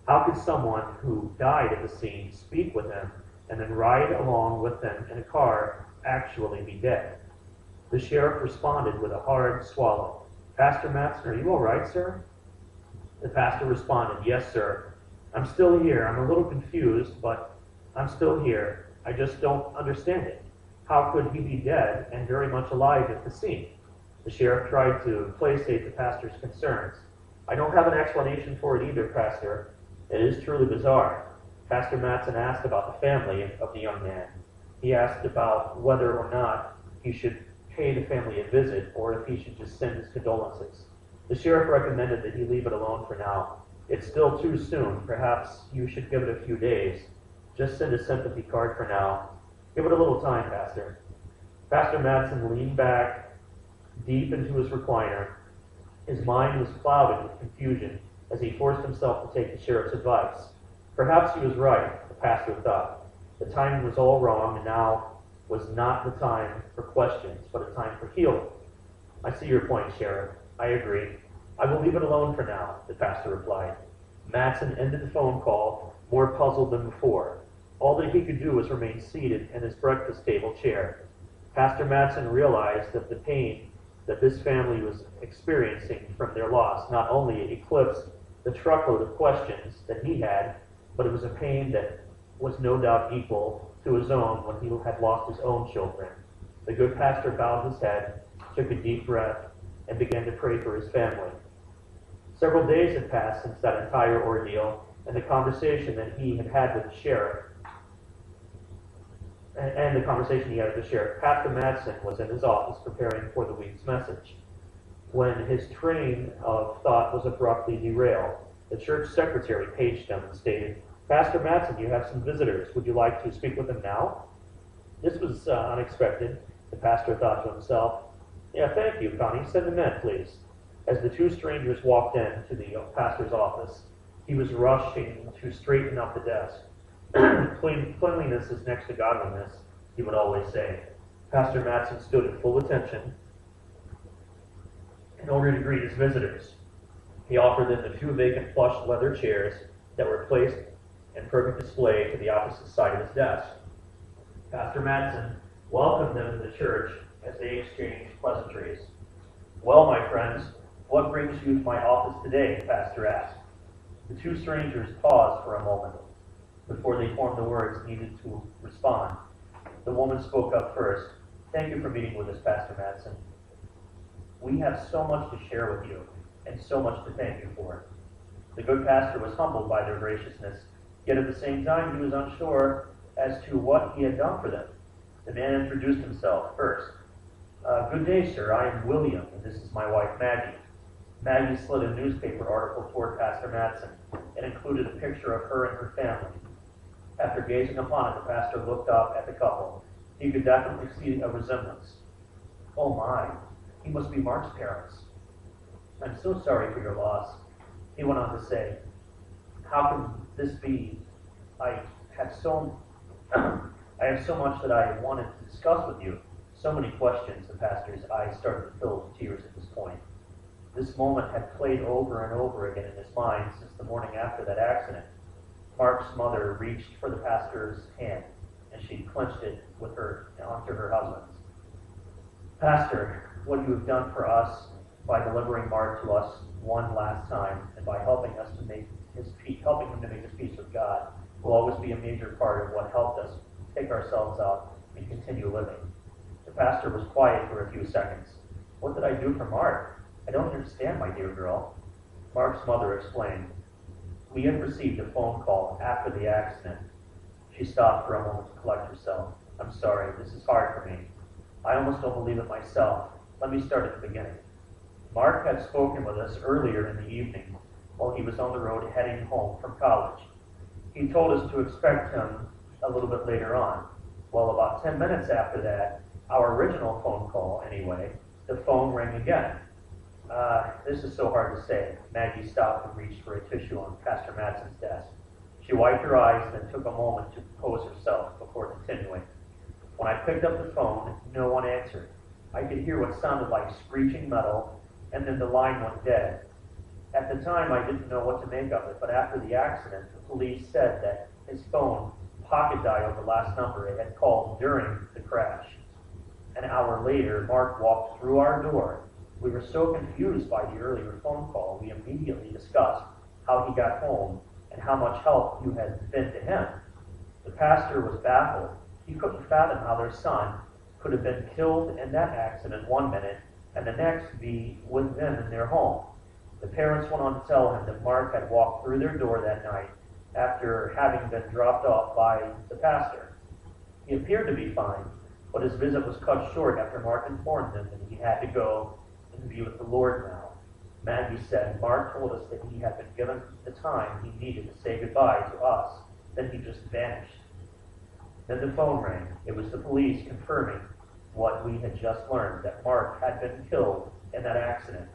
How could someone who died at the scene speak with him and then ride along with them in a car actually be dead? The sheriff responded with a hard swallow. Pastor Matson, are you all right, sir? The pastor responded, yes, sir. I'm still here. I'm a little confused, but I'm still here. I just don't understand it. How could he be dead and very much alive at the scene? The sheriff tried to placate the pastor's concerns. I don't have an explanation for it either, Pastor. It is truly bizarre. Pastor Matson asked about the family of the young man. He asked about whether or not he should pay the family a visit or if he should just send his condolences. The sheriff recommended that he leave it alone for now. It's still too soon. Perhaps you should give it a few days. Just send a sympathy card for now. Give it a little time, Pastor. Pastor Matson leaned back deep into his recliner. His mind was clouded with confusion as he forced himself to take the sheriff's advice. Perhaps he was right, the pastor thought. The timing was all wrong, and now was not the time for questions, but a time for healing. I see your point, Sheriff. I agree. I will leave it alone for now, the pastor replied. Matson ended the phone call, more puzzled than before. All that he could do was remain seated in his breakfast table chair. Pastor Matson realized that the pain that this family was experiencing from their loss not only eclipsed the truckload of questions that he had, but it was a pain that was no doubt equal to his own when he had lost his own children. The good pastor bowed his head, took a deep breath, and began to pray for his family. Several days had passed since that entire ordeal and the conversation that he had had with the sheriff. Pastor Matson was in his office preparing for the week's message when his train of thought was abruptly derailed. The church secretary paged him and stated, Pastor Matson, you have some visitors. Would you like to speak with them now? This was unexpected, the pastor thought to himself. Yeah, thank you, Connie. Send them in, please. As the two strangers walked into the pastor's office, he was rushing to straighten up the desk. Cleanliness is next to godliness, he would always say. Pastor Matson stood at full attention in order to greet his visitors. He offered them the two vacant plush leather chairs that were placed in perfect display to the opposite side of his desk. Pastor Matson welcomed them to the church as they exchanged pleasantries. Well, my friends, what brings you to my office today? The pastor asked. The two strangers paused for a moment before they formed the words needed to respond. The woman spoke up first. Thank you for meeting with us, Pastor Matson. We have so much to share with you, and so much to thank you for. The good pastor was humbled by their graciousness, yet at the same time he was unsure as to what he had done for them. The man introduced himself first. Good day, sir. I am William, and this is my wife, Maggie. Maggie slid a newspaper article toward Pastor Matson and included a picture of her and her family. After gazing upon it, the pastor looked up at the couple. He could definitely see a resemblance. Oh my, he must be Mark's parents. I'm so sorry for your loss, he went on to say. How can this be? I have so much that I wanted to discuss with you. So many questions. The pastor's eyes started to fill with tears at this point. This moment had played over and over again in his mind since the morning after that accident. Mark's mother reached for the pastor's hand, and she clenched it with her onto her husband's. Pastor, what you have done for us by delivering Mark to us one last time, and by helping him to make his peace with God, will always be a major part of what helped us take ourselves out and continue living. The pastor was quiet for a few seconds. What did I do for Mark? I don't understand, my dear girl. Mark's mother explained. We had received a phone call after the accident. She stopped for a moment to collect herself. I'm sorry, this is hard for me. I almost don't believe it myself. Let me start at the beginning. Mark had spoken with us earlier in the evening while he was on the road heading home from college. He told us to expect him a little bit later on. Well, about 10 minutes after that, our original phone call anyway, the phone rang again. This is so hard to say. Maggie stopped and reached for a tissue on Pastor Matson's desk. She wiped her eyes and then took a moment to compose herself before continuing. When I picked up the phone, no one answered. I could hear what sounded like screeching metal, and then the line went dead. At the time, I didn't know what to make of it, but after the accident, the police said that his phone pocket dialed the last number it had called during the crash. An hour later, Mark walked through our door. We were so confused by the earlier phone call, we immediately discussed how he got home and how much help you had been to him. The pastor was baffled. He couldn't fathom how their son, could have been killed in that accident one minute and the next be with them in their home. The parents went on to tell him that Mark had walked through their door that night after having been dropped off by the pastor. He appeared to be fine, but his visit was cut short after Mark informed them that he had to go and be with the Lord now. Maggie said, Mark told us that he had been given the time he needed to say goodbye to us, then he just vanished. Then the phone rang. It was the police confirming what we had just learned, that Mark had been killed in that accident.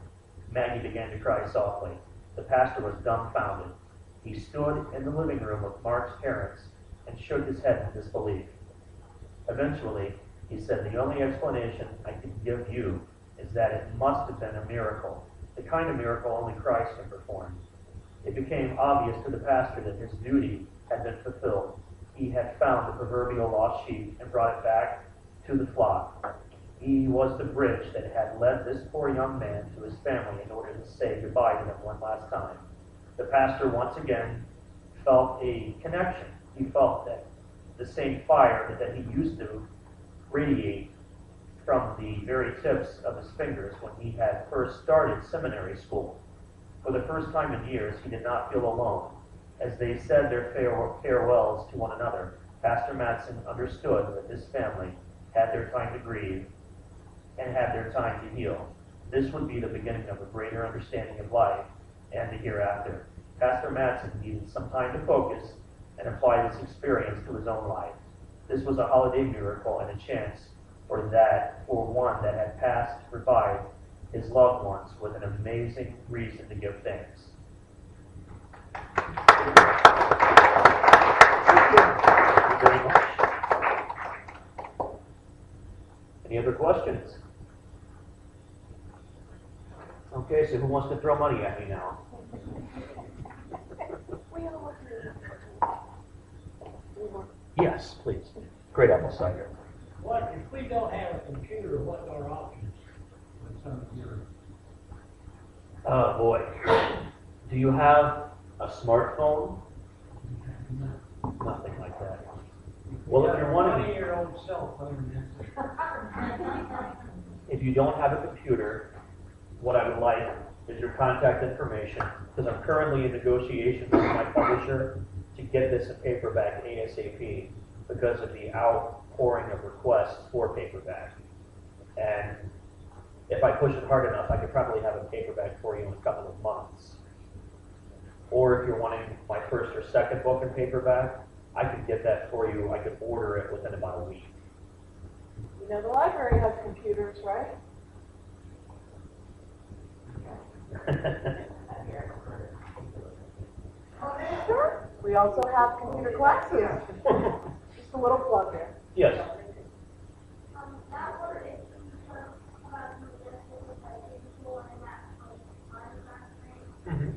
Maggie began to cry softly. The pastor was dumbfounded. He stood in the living room with Mark's parents and shook his head in disbelief. Eventually, he said, the only explanation I can give you is that it must have been a miracle, the kind of miracle only Christ can perform. It became obvious to the pastor that his duty had been fulfilled. He had found the proverbial lost sheep and brought it back to the flock. He was the bridge that had led this poor young man to his family in order to say goodbye to them one last time. The pastor once again felt a connection. He felt that the same fire that he used to radiate from the very tips of his fingers when he had first started seminary school. For the first time in years, he did not feel alone. As they said their farewells to one another, Pastor Mattson understood that this family had their time to grieve and had their time to heal. This would be the beginning of a greater understanding of life and the hereafter. Pastor Mattson needed some time to focus and apply this experience to his own life. This was a holiday miracle and a chance for one that had passed to provide his loved ones with an amazing reason to give thanks. Thank you very much. Any other questions? Okay, so who wants to throw money at me now? Yes, please. Great apple cider. What, if we don't have a computer, what are our options with some of your? Oh boy. Do you have a smartphone? Nothing like that. Well, if you're wanting, 20-year-old cell phone, if you don't have a computer, what I would like is your contact information, because I'm currently in negotiations with my publisher to get this in paperback ASAP because of the outpouring of requests for paperback. And if I push it hard enough, I could probably have a paperback for you in a couple of months. Or if you're wanting my first or second book in paperback, I could get that for you. I could order it within about a week. You know, the library has computers, right? Sure. We also have computer classes. Just a little plug there. Yes. That word is about the before and that Mm-hmm.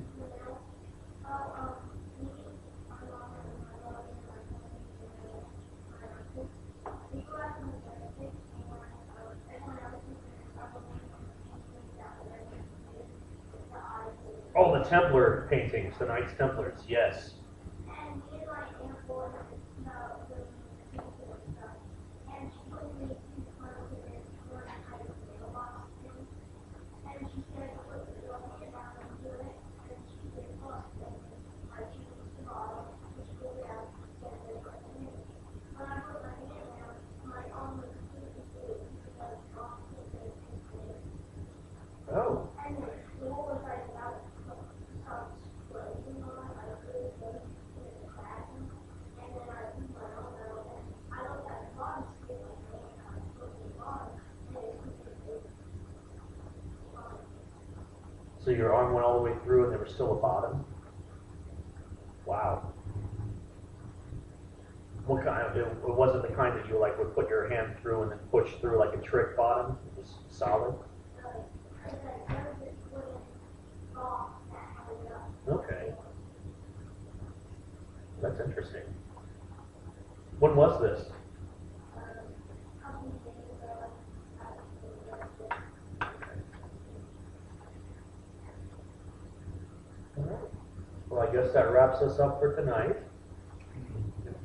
Oh, the Templar paintings, the Knights Templars, yes. And he like for the stuff. And she put me in front of it and I was box thing. And she said, put the document down and do it. And she did box thing. I choose the bottom, which pulled it out, and then put it in. When I put my hand down, my arm was completely blue because the box was in it. Oh. And the whole was like about So your arm went all the way through and there was still a bottom? Wow. What kind of, it wasn't the kind that you like would put your hand through and then push through like a trick bottom? It was solid? Okay. That's interesting. When was this? Well, I guess that wraps us up for tonight.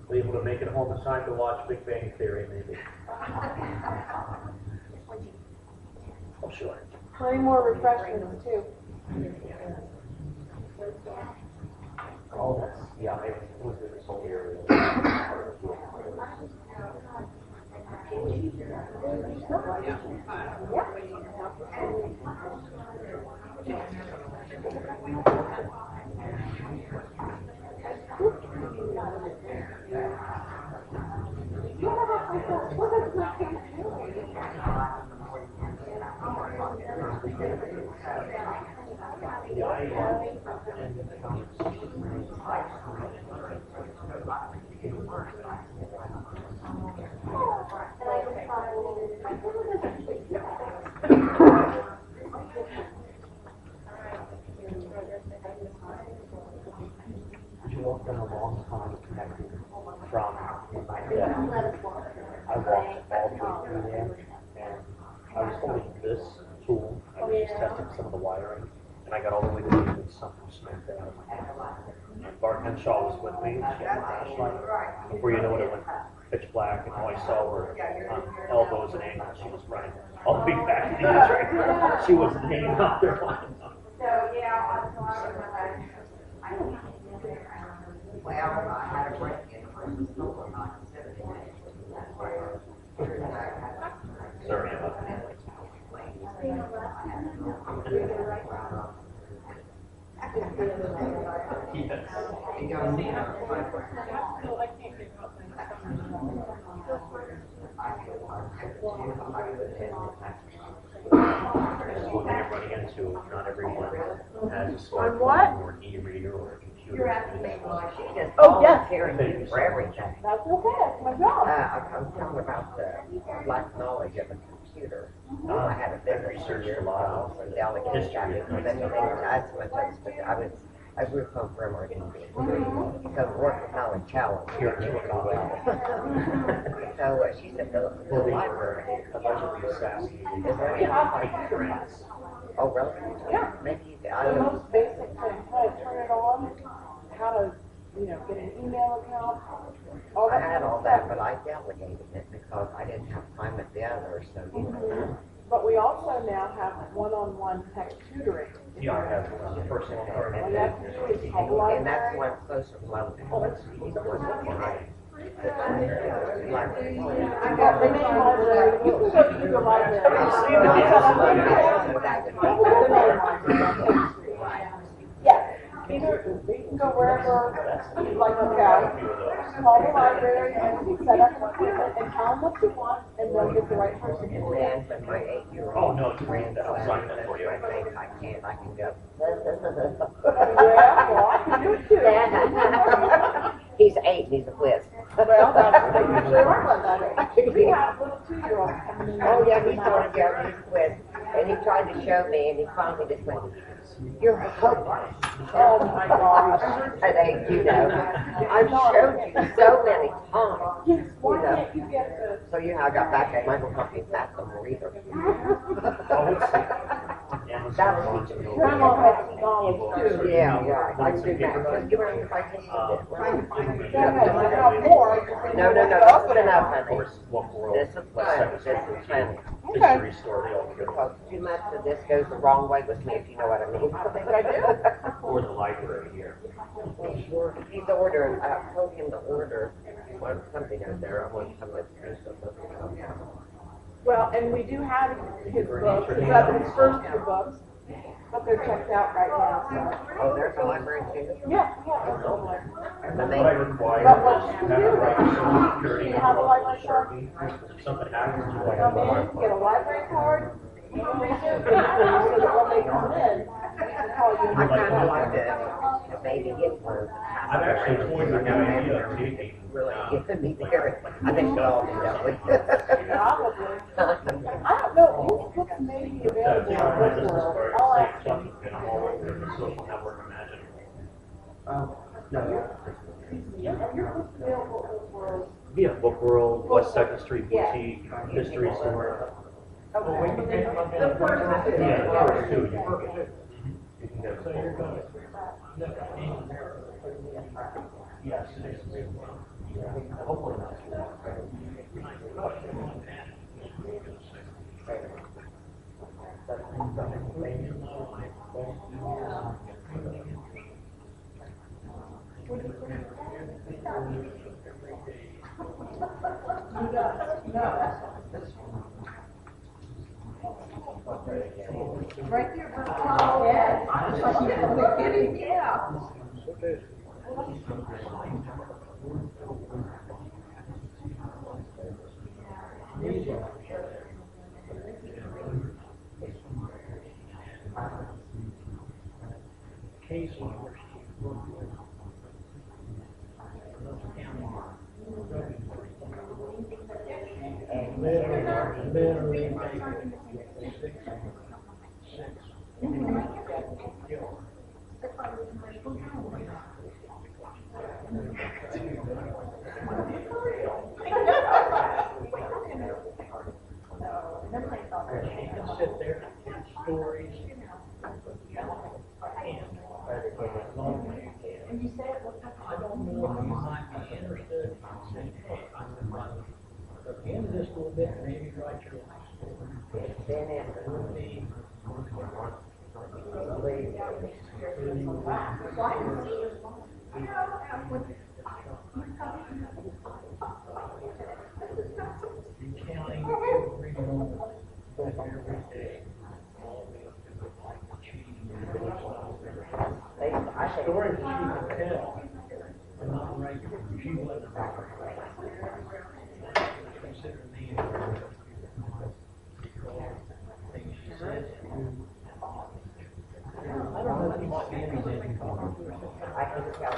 Be able to make it home in time to watch Big Bang Theory, maybe. Oh, sure. Plenty more refreshments too. Oh, that's, yeah, it was this whole area. You walked in a long time connecting from that. I walked all the way through there, and I was holding this tool. I was just testing some of the wiring, and I got all the way to the end and something smacked out of my hand. And Bart Henshaw was with me, she had a flashlight. Before you know it, it went pitch black, and all I saw were on elbows and ankles. She was running all the way back to the entry. She wasn't hanging out there. Well, I had a break in from the store, not considered Sorry about that. Yes. You got me. One thing I'm running into, not everyone has a On what? smartphone or an e-reader or a computer. She just Oh, yes. volunteering for everything. That's okay, that's my job. I was talking about the lack of knowledge of a computer. I had a business researched years a lot ago, of and delegate history got of it. And then they tried so much, I grew up from marketing. So work with knowledge challenge. Here in Chillicothe. So she said the library. Allegedly assassinated Is there by France. Oh, really? Yeah. Maybe The I don't know. most basic thing, how to turn it on, how to, get an email account, all I that had kind all of that, stuff. but I delegated it because I didn't have time at the others, so you know. But we also now have one-on-one tech tutoring. Yeah, I have a personal card. All you have to do is call the And that's library. one closer to one. Oh, that's easy. Library. I got the main library, you can go to the library. Yeah, either, you can go wherever you'd like to go. Call the library and set up an appointment and tell them what you want, and they'll get the right person in And for then when my 8-year-old. Oh, no, it's grand. I'll sign that for you. I think I can go. Yeah, well, I can do it too. He's 8 and he's a whiz. Well, that's, they usually are like that. We have little 2-year-olds coming in. Oh, yeah, he started out, he's a whiz. And he tried to show me, and he finally just went, "You're hopeless." Oh, my gosh. At 8, you know. I've showed you so many times. Yes, why You know. can't you get the, So, you know, I got back at Michael Company's back on the reader. Oh, let's see. Amazon. Grandma has some knowledge too. Yeah, right. I can do that. You want to try to Yeah, more. No, that's good enough, Of honey. course, Local World. This is fun. This is fun. History store, they all go. Because too much of this goes the wrong way with me, if you know what I mean. I do. Or the library here. He's ordering, I told him to order something out there. I want some of this. Well, and we do have his books, his first 2 books, but they're checked out right now, so. Oh, there's a library too? Yeah, that's totally. What I require But what is you have do, a right to social security. you have a library card, If something happens to you, come in, get a library card, you can reserve it, so that when they come in, we can call you. I kind of like the baby gift one. I've actually toyed with the idea of taking. Really giving me there. I think we'll all do that. Probably. I don't know, these books may be available on Bookworld. I'll ask them. And I'm all over the social network imaginable. No. Your books available at Bookworld. Yeah, Book World, West Second Street Boutique, History Store. Okay. The first is- Yeah, the first 2 you can get. You can get. So you're going to. Yes, it is. Hopefully not. Right there, but oh, yeah. I'm kidding, yeah. Casey, where she worked with another county drug enforcement. Literally, she can sit there and tell stories and long as you can. I don't know if you might be interested in saying, hey, I would like to look into this a little bit, maybe write your life story. Would be recounting every moment of every day. Stories that she could tell are not regular. She wasn't regular. Consider me things she said. I don't know if you might be interested in talking to her. I can tell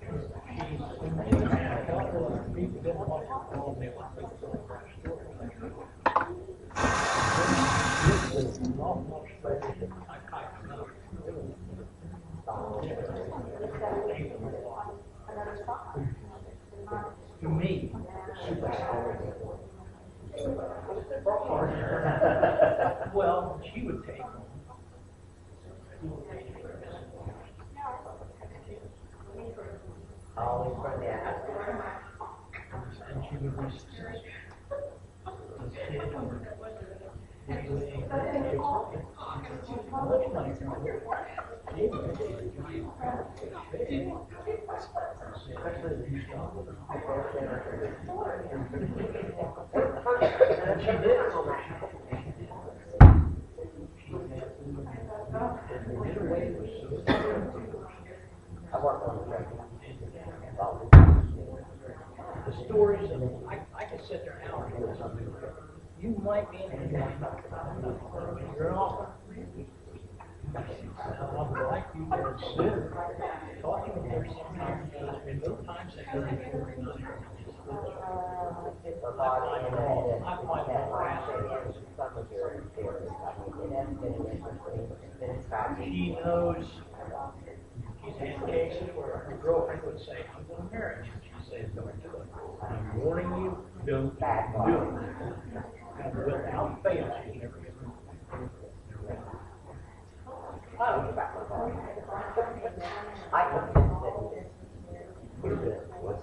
A couple of people didn't want to call me when they told their story. This is not much better than I typed up. To me, well, she would take them. always for that. And she would be successful. The kid would much money from her. Especially these dogs. And she did. She did away with suicide. I work on the The stories of, I could sit there hours with something. You might be in the you're an author. I would like you to consider talking with her sometime, because in those times they go to 49 years. I find it fascinating. She knows she's had cases where her girlfriend would say, I'm going to marry you. She says, don't do it. I'm warning you, don't do it. And without fail, she's never given it.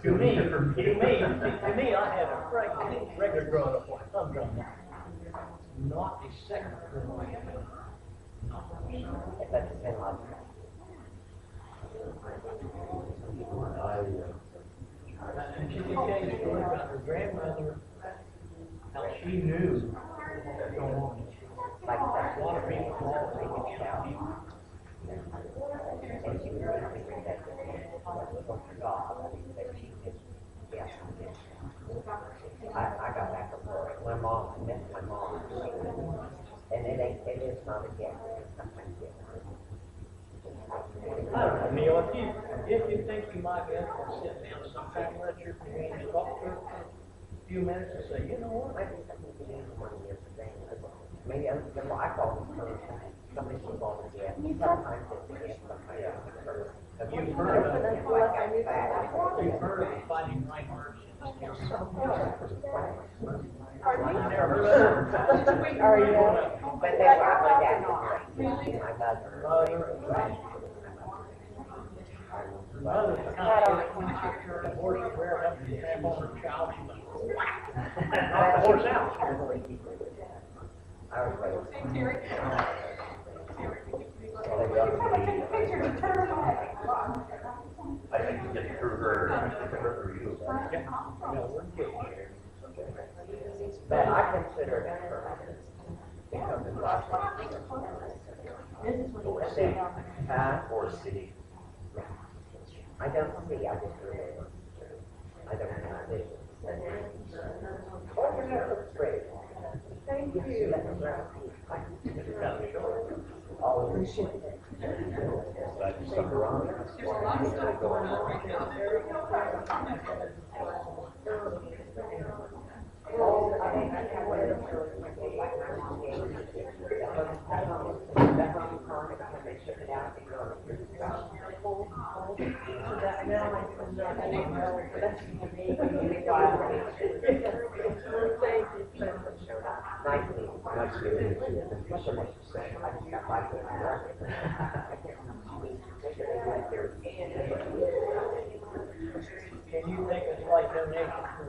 To me, I had a regular growing up life. I'm growing up. Not a second of my life. And she did tell you a story about her grandmother, how she knew what was going on. Like a lot of people all taking out people. And she was really protected. Was on her job. Yes. I got back from work. My mom, met my mom. And it is not a gift. It's sometimes a gift. I don't know, Neil, if you think you might be able to sit down sometime, let your community talk to her for a few minutes and say, you know what? Maybe something to do with one yesterday. Maybe other than what I call them, somebody's involved with it. Sometimes it's a gift, sometimes it's a curse. You've heard of the Fighting Right Hearts in this county. Pardon me? Never heard of it? Are you? But they were my dad, my mother. Mother kind of divorced her, up and have on her child. She went, Knock the horse out. I was like, I can get through her, or you. Yeah. No, we're engaged here. but I consider it permanent. Because it's last Or city. Or city. I don't see, I just really, I don't know. Oh, your hair looks great. Thank you. Oh, you should. Glad you stuck around. There's a lot of stuff going on right now. Nice meeting you. Nice meeting you too. Thank you so much for saying. I just got my good Can you take a slight donation for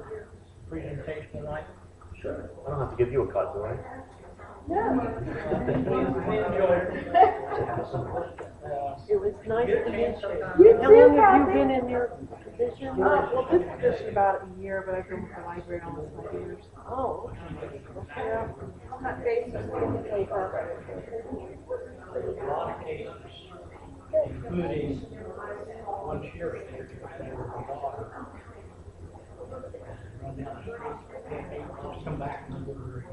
presentation tonight? Sure. I don't have to give you a cut, do I? We enjoyed it. It was nice Get a to chance meet sometime. you. You How too, long have you Kathy. been in your position? Well, this position about a year, but I've been with the library almost 5 years. Oh, Yeah, I'm not based in the paper. There's a lot of cases, including one sheriff here, her daughter. Run down the street, just come back and look at her again.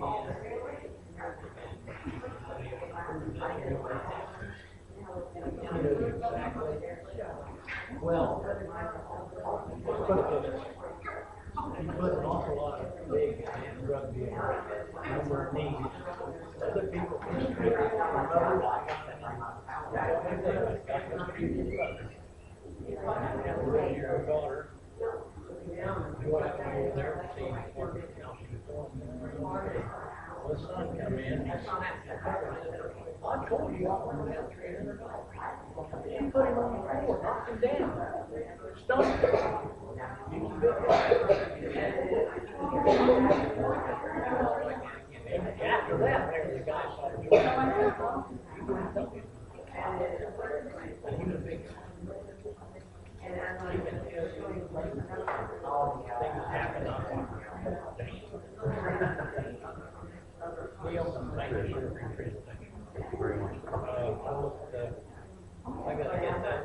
She knows exactly. Well, she put an awful lot of big and drug dealers on her knees. Other people from the street, her mother, and your daughter. You want to go there and see how she's doing. Well, the son come in, he snapped at her. I told you I wanted that $300. She put him on the floor, knocked him down, stumped him. He was a good guy. And after that, there the guy saw the joint. He wouldn't help him. And he was a big guy. He can tell you things happen on Neal, thank you for your presentation. Thank you very much. I gotta get that.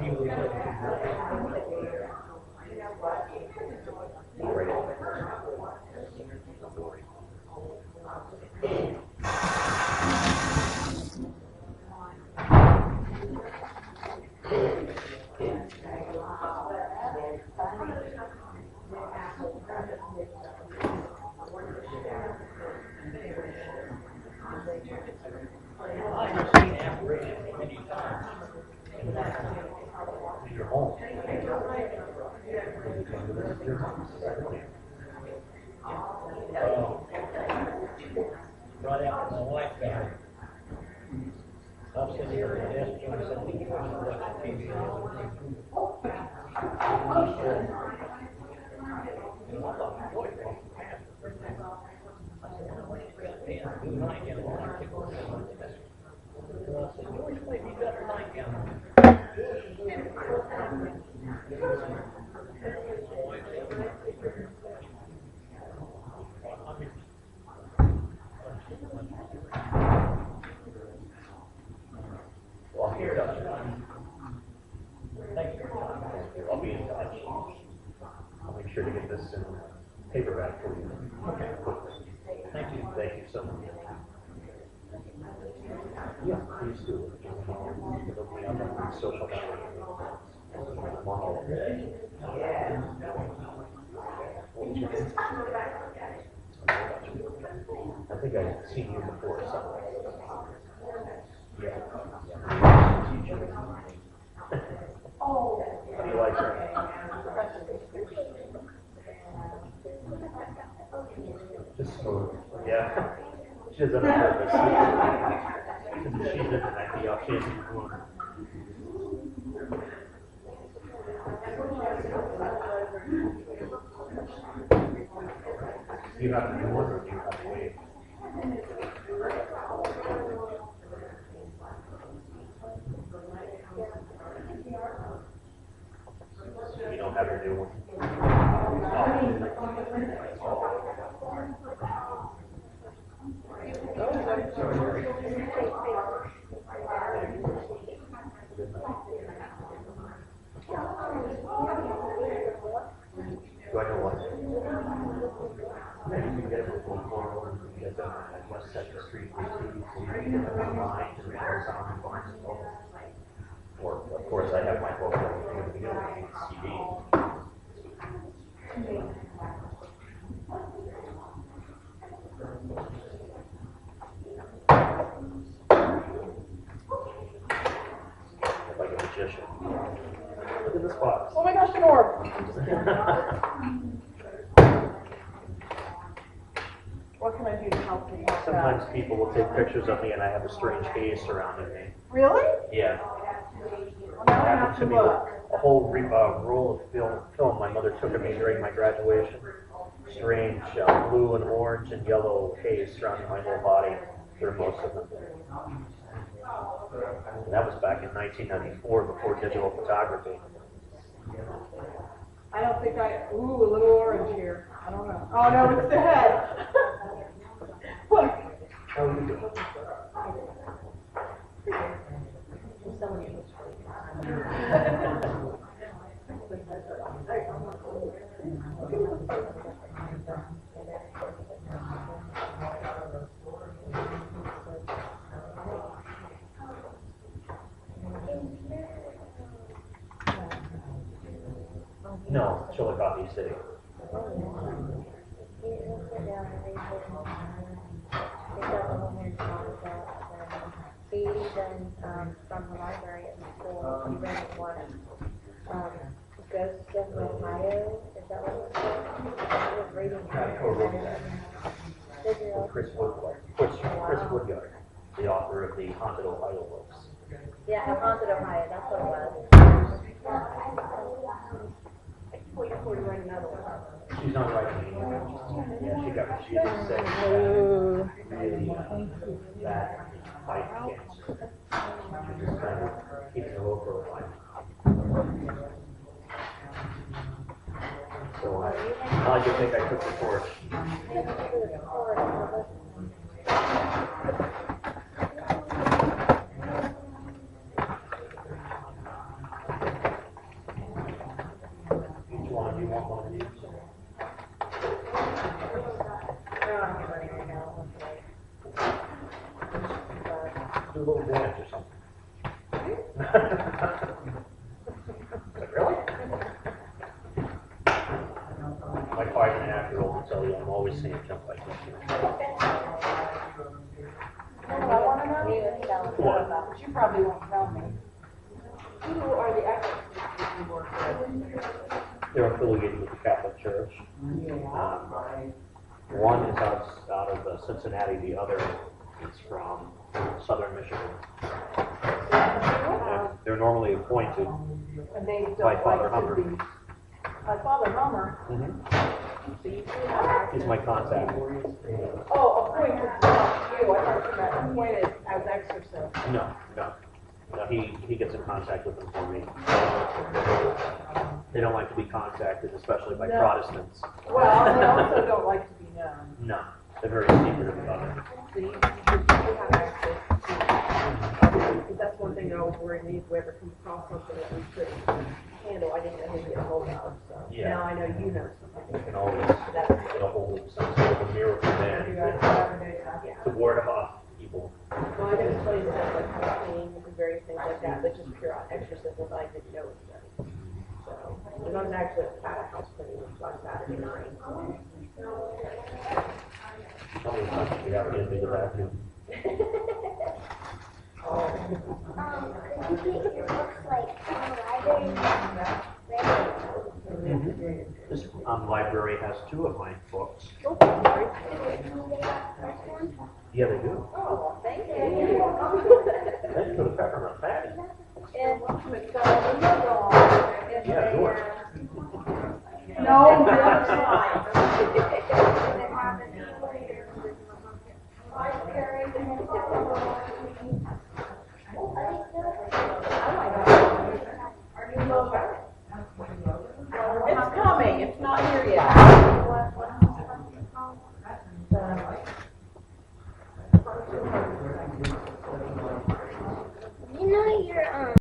Neal was up I have seen apparitions many times. In your home. Right after my wife died. I was sitting here at the desk doing something, I was watching TV the other day. And I thought, boy, that's passed. I said, "Well, what's that man doing nightgown on?" I kept looking at my desk. And I said, "George, maybe you got her nightgown on." Well, here, Thank you. I'll be in touch. I'll make sure to get this in paperback for you. Okay. Thank you. Thank you so much. Yeah, please do. Look me up on social network. I'm on all of it. What was your name? I think I've seen you before somewhere. Yeah. How do you like her? Just smooth. Yeah. She does that on purpose. She doesn't act the off. She isn't doing. Do you have to do one or do you have to wait? You don't have your new one? Do I know what? You can get it with one more, you get them at West Second Street, you can get them online, and Amazon and Barnes and Noble. Or, of course, I have my book, CD. Like a magician. Look at this box. Oh my gosh, an orb. I'm just kidding. What can I do to help you? Sometimes people will take pictures of me and I have a strange haze surrounding me. Really? Yeah. Well, now I have Happened to to me, look. a whole roll of film my mother took of me during my graduation. Strange blue and orange and yellow haze surrounding my whole body for most of them. And that was back in 1994 before digital photography. I don't think ooh, a little orange here. I don't know. Oh no, it's the head. Look. How are you doing? No, Chillicothe City. He then, from the library at the school, he rented one, Ghost of Ohio, is that what it was? I was reading. Chris Woodyard, the author of the Haunted Ohio books. Yeah, Haunted Ohio, that's what it was. Well, you're going to write another one. She's not writing anymore. Yeah, she didn't say really bad fight cancer. She's just kind of keeping a low profile. So I like to think I took the torch. Each one of you want one of these? Do a little dance or something. Really? My 5.5-year-old will tell you I'm always saying jump like this. I want to know. What? But you probably won't tell me. Who are the exorcists you work with? They're affiliated with the Catholic Church. One is out of Cincinnati, the other is from southern Michigan. They're normally appointed And they don't by Father like to Hummer. be. By Father Hummer. So you do have. He's my contact. Oh, appointed to you. I thought you meant appointed as exorcist. No, he gets in contact with them for me. They don't like to be contacted, especially by No. Protestants. Well, they also don't like to be known. No, they're very secretive about it. So you have access to, because that's one thing I was worried, if we ever come across something that we couldn't handle, I didn't know who to get a hold of, so. Yeah. Now I know you know something. You can always get a hold of some sort of a miracle man to ward off people. Well, I can explain to them like how clean and various things like that, but just pure exorcism, I didn't know it was done. So, and I was actually at a house pretty much on Saturday night. How many times do you have to get me to that too? Could you get your books like from the library? This library has 2 of my books. Yeah, they do. Oh, thank you. Thank you for the peppermint patty. Yeah, yours. No, that's fine. your